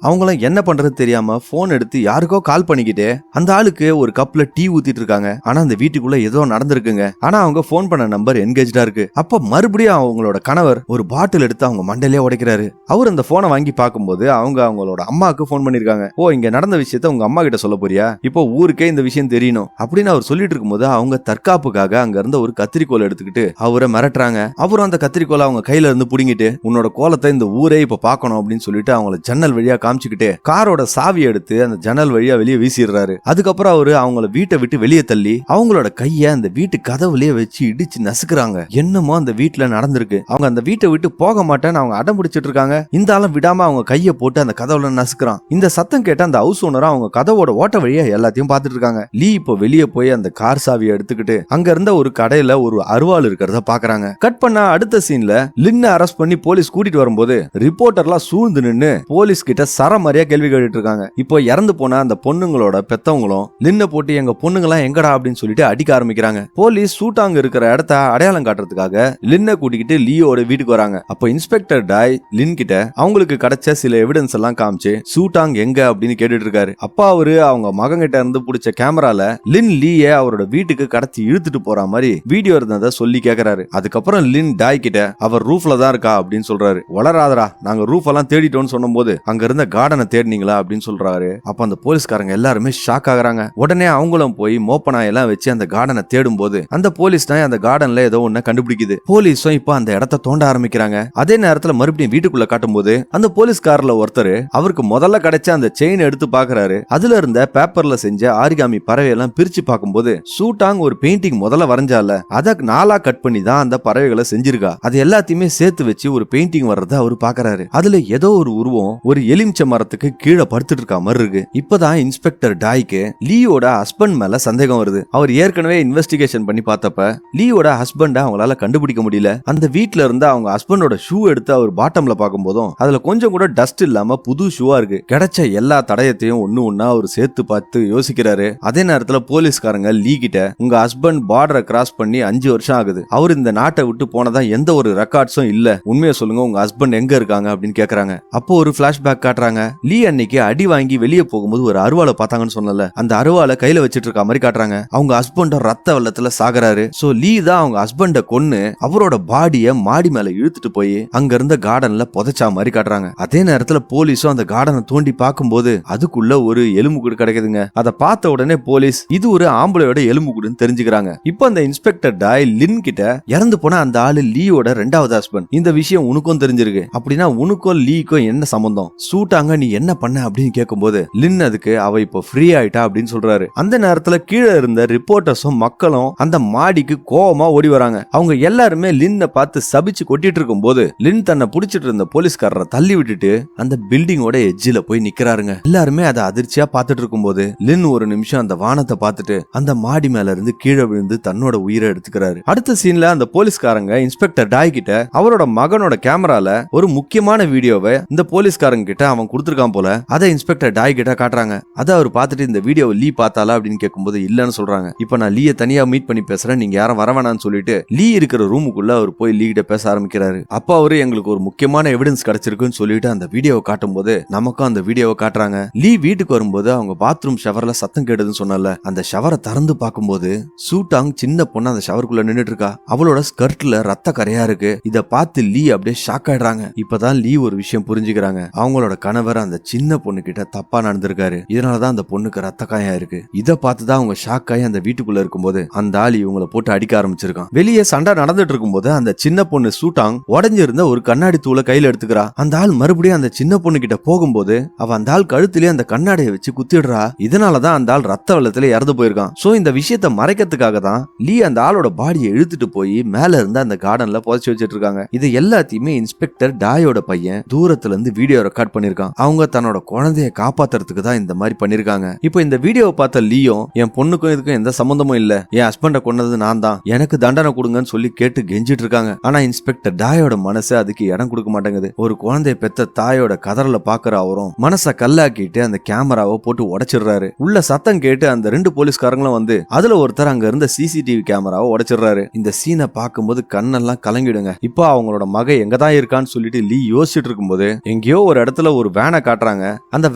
அவங்களும் என்ன பண்றது தெரியாம போன் எடுத்து யாருக்கோ கால் பண்ணிக்கிட்டு அந்த ஆளுக்கு ஒரு கப்ல டீ ஊத்திட்டு இருக்காங்க. ஆனா அந்த வீட்டுக்குள்ள ஏதோ நடந்திருக்குங்க. ஆனா அவங்க போன் பண்ண நம்பர் என்கேஜ்டா இருக்கு. அப்ப மறுபடியும் அவங்களோட கணவர் ஒரு பாட்டில் எடுத்து அவங்க மண்டையிலே உடைக்கிறாரு. அவர் அந்த போனை வாங்கி பார்க்கும்போது அவங்களோட அம்மாவுக்கு போன் பண்ணிருக்காங்க. ஓ, இங்க நடந்த விஷயத்த உங்க அம்மா கிட்ட சொல்ல போறியா, இப்போ ஊருக்கே இந்த விஷயம் தெரியணும் அப்படின்னு அவர் சொல்லிட்டு இருக்கும்போது அவங்க தற்காப்புக்காக அங்க இருந்த ஒரு கத்திரிக்கோல் எடுத்துக்கிட்டு அவரை மிரட்டுறாங்க. அவரும் அந்த கத்திரிக்கோலை அவங்க கையில இருந்து புடிங்கிட்டு உன்னோட கோலத்தை இந்த ஊரே இப்ப பாக்கணும் அப்படின்னு சொல்லிட்டு அவங்கள ஜன்னல் வழியா காமிச்சுக்கிட்டு காரோட சாவி எடுத்து அந்த ஜன்னல் வழியா வெளியே வீசிடுறாரு. அதுக்கப்புறம் அவரு அவங்கள வீட்டை விட்டு வெளியே தள்ளி அவங்களோட கைய அந்த வீட்டு கதவுலயே வச்சு இடிச்சு நசுக்குறாங்க. என்னமோ அந்த வீட்டுல நடந்திருக்கு. அவங்க அந்த வீட்டை விட்டு போக மாட்டேன்னு அவங்க அடம் பிடிச்சிட்டு இருக்காங்க. இந்த ஆளும் விடாம அவங்க கைய போட்டு அந்த கதவுல நசுக்குறான். இந்த சத்தம் கேட்ட அந்த ஹவுஸ் ஓனர் அவங்க கதவோட ஓட்ட வழியா எல்லாத்தையும் பார்த்துட்டு இருக்காங்க. லீ இப்போ வெளியே போய் அந்த கார் சாவியை எடுத்துக்கிட்டு அங்க இருந்த ஒரு கடையில ஒரு அருவாள் இருக்கிறத பாக்குறாங்க. கட் பண்ணா அடுத்த சீன்ல லின்ன அரெஸ்ட் பண்ணி போலீஸ் கூட்டிட்டு வரும்போது ரிப்போர்ட்டர்லாம் சூழ்ந்து நின்னு போலீஸ் கிட்ட சரமாரியா கேள்வி கேட்டுட்டு இருக்காங்க. இப்போ இறந்து போன அந்த பொண்ணுங்களோட பெத்தவங்களும் லின்ன போட்டு எங்க பொண்ணுங்களாம் எங்கடா அப்படின்னு சொல்லிட்டு அடிக்க ஆரம்பிக்கிறாங்க. போலீஸ் சூட்டாங்க இருக்கிற இடத்த அடையாளம் காட்டுறதுக்காக லின்ன கூட்டிக்கிட்டு லீயோட வீட்டுக்கு வராங்க. அப்போ இன்ஸ்பெக்டர் டாய் லின் கிட்ட அவங்களுக்கு கிடைச்ச சில எவிடன்ஸ் எல்லாம் காமிச்சு சூட்டாங் எங்க அப்படின்னு கேட்டுட்டு இருக்காரு. அப்பா அவரு அவங்க மகன் கிட்ட இருந்து பிடிச்ச கேமரால லின் லீய அவரோட வீட்டுக்கு கடத்தி இழுத்துட்டு போற மாதிரி வீடியோ இருந்ததை சொல்லி கேக்குறாரு. அதுக்கப்புறம் லின் டாய் கிட்ட அவர் ரூஃப்ல தான் இருக்கா அப்படின்னு சொல்றாரு. வளராதரா, நாங்க ரூஃப் எல்லாம் தேடிட்டோம்னு சொன்னும் போது அங்க இருந்த கார்டனை தேடினீங்களா அப்படின்னு சொல்றாரு. அப்ப அந்த போலீஸ்காரங்க எல்லாருமே ஷாக் ஆகுறாங்க. உடனே அவங்களும் போய் மோப்பனாய் எல்லாம் வச்சு அந்த கார்டனை தேடும் போது அந்த போலீஸ் நாய் அந்த கார்டன்ல ஏதோ ஒண்ணு கண்டுபிடிக்குது. போலீஸும் இப்ப அந்த இடத்த தோண்ட ஆரம்பிக்கிறாங்க. அதே நேரத்துல மறுபடியும் வீட்டுக்குள்ள காட்டும் போது அந்த போலீஸ்காரர்ல ஒருத்தர் அவருக்கு முதல்ல கிடைச்ச அந்த செயின் எடுத்து பாக்குறாரு. அதுல இருந்த பேப்பர்ல செஞ்ச ஆரிகாமி பறவையெல்லாம் பிரிச்சு பார்க்கும்போது சூட்டாங் ஒரு பெயிண்டிங் முதல்ல வரைஞ்சால அத 4ஆ கட் பண்ணி தான் அந்த பறவைகளை செஞ்சிருக்கா. அது எல்லாத்தையுமே சேர்த்து வச்சு ஒரு பெயிண்டிங் வர்றத அவரு பாக்குறாரு. அதுல ஏதோ ஒரு உருவம் ஒரு எலுமிச்சை மரத்துக்கு கீழே படுத்துட்டு இருக்க மாதிரி இருக்கு. இப்பதான் இன்ஸ்பெக்டர் டாய்க்கு லீயோட ஹஸ்பண்ட் மேல சந்தேகம் வருது. அவர் ஏற்கனவே இன்வெஸ்டிகேஷன் பண்ணி பார்த்தப்ப லீயோட ஹஸ்பண்ட அவங்களால கண்டுபிடிக்க முடியல. அந்த வீட்ல இருந்து அவங்க ஹஸ்பண்டோட ஷூ எடுத்து அவர் பாட்டம்ல பார்க்கும் போதும் அதுல கொஞ்சம் கூட டஸ்ட் இல்லாம புது ஷூவா இருக்கு. கிடைச்ச எல்லா தடயத்தையும் ஒண்ணு ஒண்ணா அவர் சேர்த்து பார்த்து யோசிக்கிறாரு. அதே நேரத்துல போலீஸ்காரங்க லீ கிட்ட உங்க ஹஸ்பண்ட் பார்டரை கிராஸ் பண்ணி 5 வருஷம் ஆகுது, அவர் இந்த நாட்டை விட்டு போனதா எந்த ஒரு ரெக்கார்ட்ஸும் இல்ல, உண்மையை சொல்லுங்க, உங்க ஹஸ்பண்ட் எங்க இருக்காங்க அப்படின்னு கேக்குறாங்க. அப்போ ஒரு பிளாஷ்பேக் காட்டுறாங்க. லீ அன்னைக்கு அடி வாங்கி வெளியே போகும்போது ஒரு அருவாளை பார்த்தாங்கன்னு சொன்னல, அந்த அருவாளை கையில வச்சிட்டு இருக்க மாதிரி காட்டுறாங்க. அவங்க ஹஸ்பண்ட் ரத்த வெள்ளத்துல சாகுறாரு. சோ லீ தான் அவங்க ஹஸ்பண்ட கொன்னு அவரோட பாடிய மாடி மேல இழுத்துட்டு போய் அங்க இருந்த கார்டன்ல புதைச்சா மாதிரி காட்டுறாங்க. அதே நேரத்துல போலீஸும் அந்த கார்டனை தோண்டி பார்க்கும்போது அதுக்குள்ள ஒரு எலும்புக்கூடு கிடைக்குதுங்க. அதை பார்த்த உடனே போலீஸ் இது ஒரு ஆம்பளையோட எலும்புக்கூடுன்னு தெரிஞ்சுக்கிறாங்க. இப்போ அந்த இன்ஸ்பெக்டர் டாய் லின் கிட்ட இறந்து போன அந்த ஆளு லீயோட 2வது ஹஸ்பண்ட், இந்த விஷயம் உனக்கும் தெரிஞ்சிருக்கு, அப்படின்னா உனக்கும் லீக்கும் என்ன சம்பந்தம், சூட்டாங்க நீ என்ன பண்ண அப்படின்னு கேட்கும்போது லின் அதுக்கு அவ இப்போ ஃப்ரீ ஆயிட்டா அப்படின்னு சொல்றாரு. அந்த நேரத்துல கீழே இருந்த ரிப்போர்ட்டர்ஸும் மக்களும் அந்த மாடிக்கு கோவமா ஓடி வராங்க. அவங்க எல்லாருமே லின்னை பார்த்து சபிச்சு கொட்டிட்டு இருக்கும் போது லின் தன்னை புடிச்சிட்டு இருந்த போலீஸ்காரரை தள்ளி விட்டுட்டு அந்த பில்டிங்கோட எட்ஜில போய் நிக்கிறாருங்க. எல்லாருமே அதை அதிர்ச்சியா பார்த்துட்டு இருக்கும் போது லின் ஒரு நிமிஷம் அந்த வானத்தை பார்த்துட்டு அந்த மாடி மேல இருந்து கீழே விழுந்து தன்னோட உயிரை எடுத்துக்கிறாரு. அடுத்த சீன்ல அந்த போலீஸ்காரங்க இன்ஸ்பெக்டர் டாய் கிட்ட அவரோட மகனோட கேமரால ஒரு முக்கியமான வீடியோவை இந்த போலீஸ்காரங்க கிட்ட அவன் கொடுத்திருக்கான் போல, அதை இன்ஸ்பெக்டர் டாய் கிட்ட காட்டுறாங்க. அதை அவர் பார்த்துட்டு இந்த வீடியோவை லீ பார்த்தாலா அப்படின்னு கேட்கும்போது இல்லன்னு சொல்றாங்க. இப்ப நான் லீயை தனியா மீட் பண்ணி பேசுறேன், நீங்க யாரும் வர வேணாம்னு சொல்லிட்டு லீ இருக்கிற ரூமுக்குள்ள அவர் போய் லீ கிட்ட பேச ஆரம்பிக்கிறாரு. அப்ப அவரு எங்களுக்கு ஒரு முக்கியமான எவிடன்ஸ் கிடைச்சிருக்குன்னு சொல்லிட்டு அந்த வீடியோவை காட்டும் போது நமக்கும் அந்த வீடியோவை காட்டுறாங்க. லீ வீட்டுக்கு வரும்போது அவங்க பாத்ரூம் ஷவர்ல சத்தம் கேட்டதுன்னு சொன்னல, அந்த ஷவரை திறந்து பார்க்கும்போது சூட்டாங் சின்ன பொண்ணு அந்த ஷவருக்குள்ள நின்னுட்டு இருக்கா. அவளோட ஸ்கர்ட்ல ரத்த கரையா இருக்கு. இத பார்த்து லீ அப்படியே ஷாக் ஆயிடுறாங்க. இப்பதான் லீ ஒரு விஷயம் புரிஞ்சுக்கிறாங்க. அவங்களோட கணவர் அந்த சின்ன பொண்ணு கிட்ட தப்பா நடந்திருக்காரு, இதனாலதான் அந்த பொண்ணுக்கு ரத்த காயம் இருக்கு. இத பார்த்துதான் அவங்க ஷாக் ஆகி அந்த வீட்டுக்குள்ள இருக்கும்போது அந்த ஆளி இவங்களை போட்டு அடிக்க ஆரம்பிச்சிருக்கான். வெளியே சண்டை நடந்துட்டு இருக்கும்போது அந்த சின்ன பொண்ணு சூட்டாங் உடைஞ்சிருந்த ஒரு கண்ணாடி தூளை கையில எடுத்துக்கிறா. அந்த ஆள் மறுபடியும் அந்த சின்ன பொண்ணு கிட்ட போகும்போது அவ அந்த ஆள் கழுத்திலே அந்த அந்த கண்ணாடியை வச்சு குத்திடுறா. இதனாலதான் அந்த ஆள் ரத்த வெள்ளத்துல இறந்து போயிருக்கான். சோ இந்த விஷயத்தை மறைக்கிறதுக்காக தான் லீ அந்த ஆளோட பாடியை இழுத்துட்டு போய் மேல இருந்து அந்த கார்டன்ல புதைச்சு வச்சிட்டு இருக்காங்க. இது எல்லாத்தையுமே இன்ஸ்பெக்டர் டாயோட பையன் தூரத்துல இருந்து வீடியோ ரெக்கார்ட் பண்ணிருக்கான். அவங்க தன்னோட குழந்தைய காப்பாத்துறதுக்கு தான் இந்த மாதிரி பண்ணிருக்காங்க. இப்போ இந்த வீடியோவை பார்த்த லீயும் என் பொண்ணுக்கும் இதுக்கும் எந்த சம்பந்தமும் இல்ல, என் ஹஸ்பண்ட கொன்னது நான் தான், எனக்கு தண்டனை கொடுங்கன்னு சொல்லி கேட்டு கெஞ்சிட்டு இருக்காங்க. ஆனா இன்ஸ்பெக்டர் டாயோட மனசு அதுக்கு இடம் கொடுக்க மாட்டேங்குது. ஒரு குழந்தைய பெத்த தாயோட கதறல பாக்குற அவரும் மனச கல்லாக்கிட்டு அந்த கேமராவை போட்டு உடைச்சிடுறாரு. உள்ள சத்தம் கேட்டு அந்த 2 போலீஸ்காரங்களும் வந்து அதுல ஒருத்தர் அங்க இருந்த சிசிடிவி கேமராவை உடைச்சிடுறாரு. இந்த சீனை பார்க்கும்போது கண்ணெல்லாம் கலங்கிடுங்க. இப்போ அவங்களோட மகை எங்கதான் இருக்கான்னு சொல்லிட்டு லீ யோசிச்சுட்டு இருக்கும்போது எங்கேயோ ஒரு இடத்துல ஒரு வேனை காட்டுறாங்க. அந்த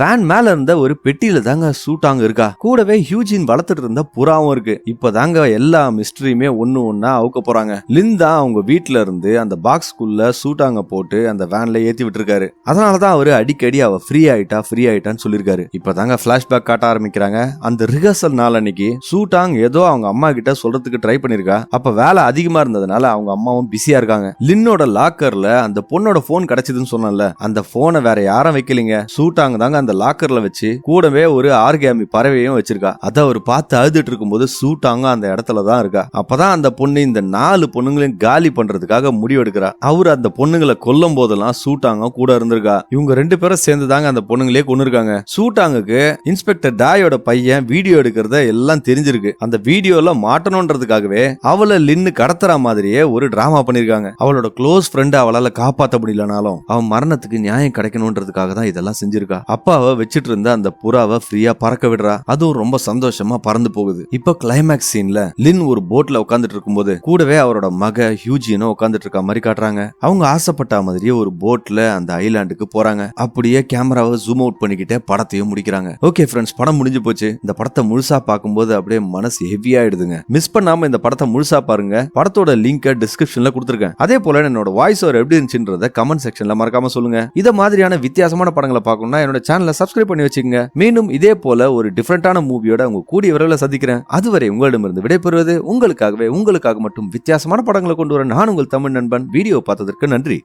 வேன் மேல இருந்த ஒரு பெட்டியில தாங்க சூட்டாங்க இருக்கா. கூடவே ஹியூஜின் வளர்த்துட்டு இருந்த புறாவும் இருக்கு. இப்பதாங்க எல்லா மிஸ்டரியுமே ஒண்ணு ஒண்ணா அவுக்க போறாங்க. லின் தான் அவங்க வீட்டுல இருந்து அந்த பாக்ஸ்குள்ள சூட்டாங்க போட்டு அந்த வேன்ல ஏத்தி விட்டுருக்காரு. அதனாலதான் அவரு அடிக்கடி அவ ஃப்ரீ ஆயிட்டான்னு சொல்லிருக்காரு. இப்பதாங்க பிளாஷ்பேக் காட்ட ஆரம்பிக்கிறாங்க. அந்த ரிஹர்சல் நாள் அன்னைக்கு சூட்டாங் ஏதோ அவங்க அம்மா கிட்ட சொல்றதுக்கு ட்ரை பண்ணிருக்கா. அப்ப வேலை அதிகமா இருந்ததுனால அவங்க அம்மாவும் பிஸியா இருக்காங்க. லின்னோட லாக்கர்ல அந்த பொண்ணோட போன் கிடைச்சதுன்னு சொன்னல, அந்த போனை வேற யாரும் வைக்கலீங்க, சூட்டாங்க தாங்க அந்த லாக்கர்ல வச்சு கூடவே ஒரு ஆர்காமி பறவையும் வச்சிருக்கா. அத அவர் பார்த்து அழுதுட்டு இருக்கும்போது சூட்டாங்க அந்த இடத்துல தான் இருக்கா. அப்பதான் அந்த பொண்ணு இந்த 4 பொண்ணுங்களையும் காலி பண்றதுக்காக முடிவெடுக்கிறா. அவர் அந்த பொண்ணுங்களை கொல்லும் போதெல்லாம் சூட்டாங்க கூட இருந்திருக்கா. இவங்க 2 பேரும் சேர்ந்து தாங்க அந்த பொண்ணுங்களே கொன்னுருக்காங்க. சூட்டாங்குக்கு இன்ஸ்பெக்டர் டாயோட பையன் வீடியோ எடுக்கிறத எல்லாம் தெரிஞ்சிருக்கு. அந்த வீடியோல மாட்டணும்ன்றதுக்காகவே அவளை லின்னு கடத்துற மாதிரியே ஒரு டிராமா பண்ணிருக்காங்க. அவளோட க்ளோஸ் ஃப்ரெண்ட் அவளால காப்பாற்ற முடியலனாலும் அவன் மரணத்துக்கு நியாயம் கிடைக்கணும்ன்றதுக்காக தான் இதெல்லாம் செஞ்சிருக்கா. அப்பா அவ வச்சிட்டு இருந்த அந்த புறாவை ஃப்ரீயா பறக்க விடுறா. அதுவும் ரொம்ப சந்தோஷமா பறந்து போகுது. இப்ப கிளைமேக்ஸ் சீன்ல லின் ஒரு போட்ல உட்காந்துட்டு இருக்கும்போது கூடவே அவரோட மக ஹியூஜினும் உட்காந்துட்டு இருக்க மாதிரி காட்டுறாங்க. அவங்க ஆசைப்பட்ட மாதிரியே ஒரு போட்ல அந்த ஐலாண்டுக்கு போறாங்க. அப்படியே கேமராவை ஜூம் அவுட் பண்ணிக்கிட்டே படத்தையும் முடிக்கிறாங்க. ஓகே ஃப்ரெண்ட்ஸ், படம் முடிஞ்சு போச்சு. இந்த படத்தை முழுசா பார்க்கும்போது அப்படியே மனசு ஹெவி ஆயிடுதுங்க. மிஸ் பண்ணாம இந்த படத்தை முழுசா பாருங்க. படத்தோட லிங்க் டிஸ்கிரிப்ஷன்ல கொடுத்திருக்கேன். அதே போல என்னோட வாய்ஸ் ஓவர் எப்படி இருந்துச்சுன்றத கமெண்ட் செக்ஷன்ல மறக்காம சொல்லுங்க. இத மாதிரியான வித்தியாசமான படங்களை பார்க்கணும்னா என்னோட சேனலை சப்ஸ்கிரைப் பண்ணி வச்சுக்கோங்க. மீண்டும் இதே போல ஒரு டிஃபரெண்டான மூவியோட உங்க கூடிய விரைவில் சந்திக்கிறேன். அதுவரை உங்களிடமிருந்து விடைபெறுவது உங்களுக்காக மட்டும் வித்தியாசமான படங்களை கொண்டு வர நான் உங்கள் தமிழ் நண்பன். வீடியோ பார்த்ததற்கு நன்றி.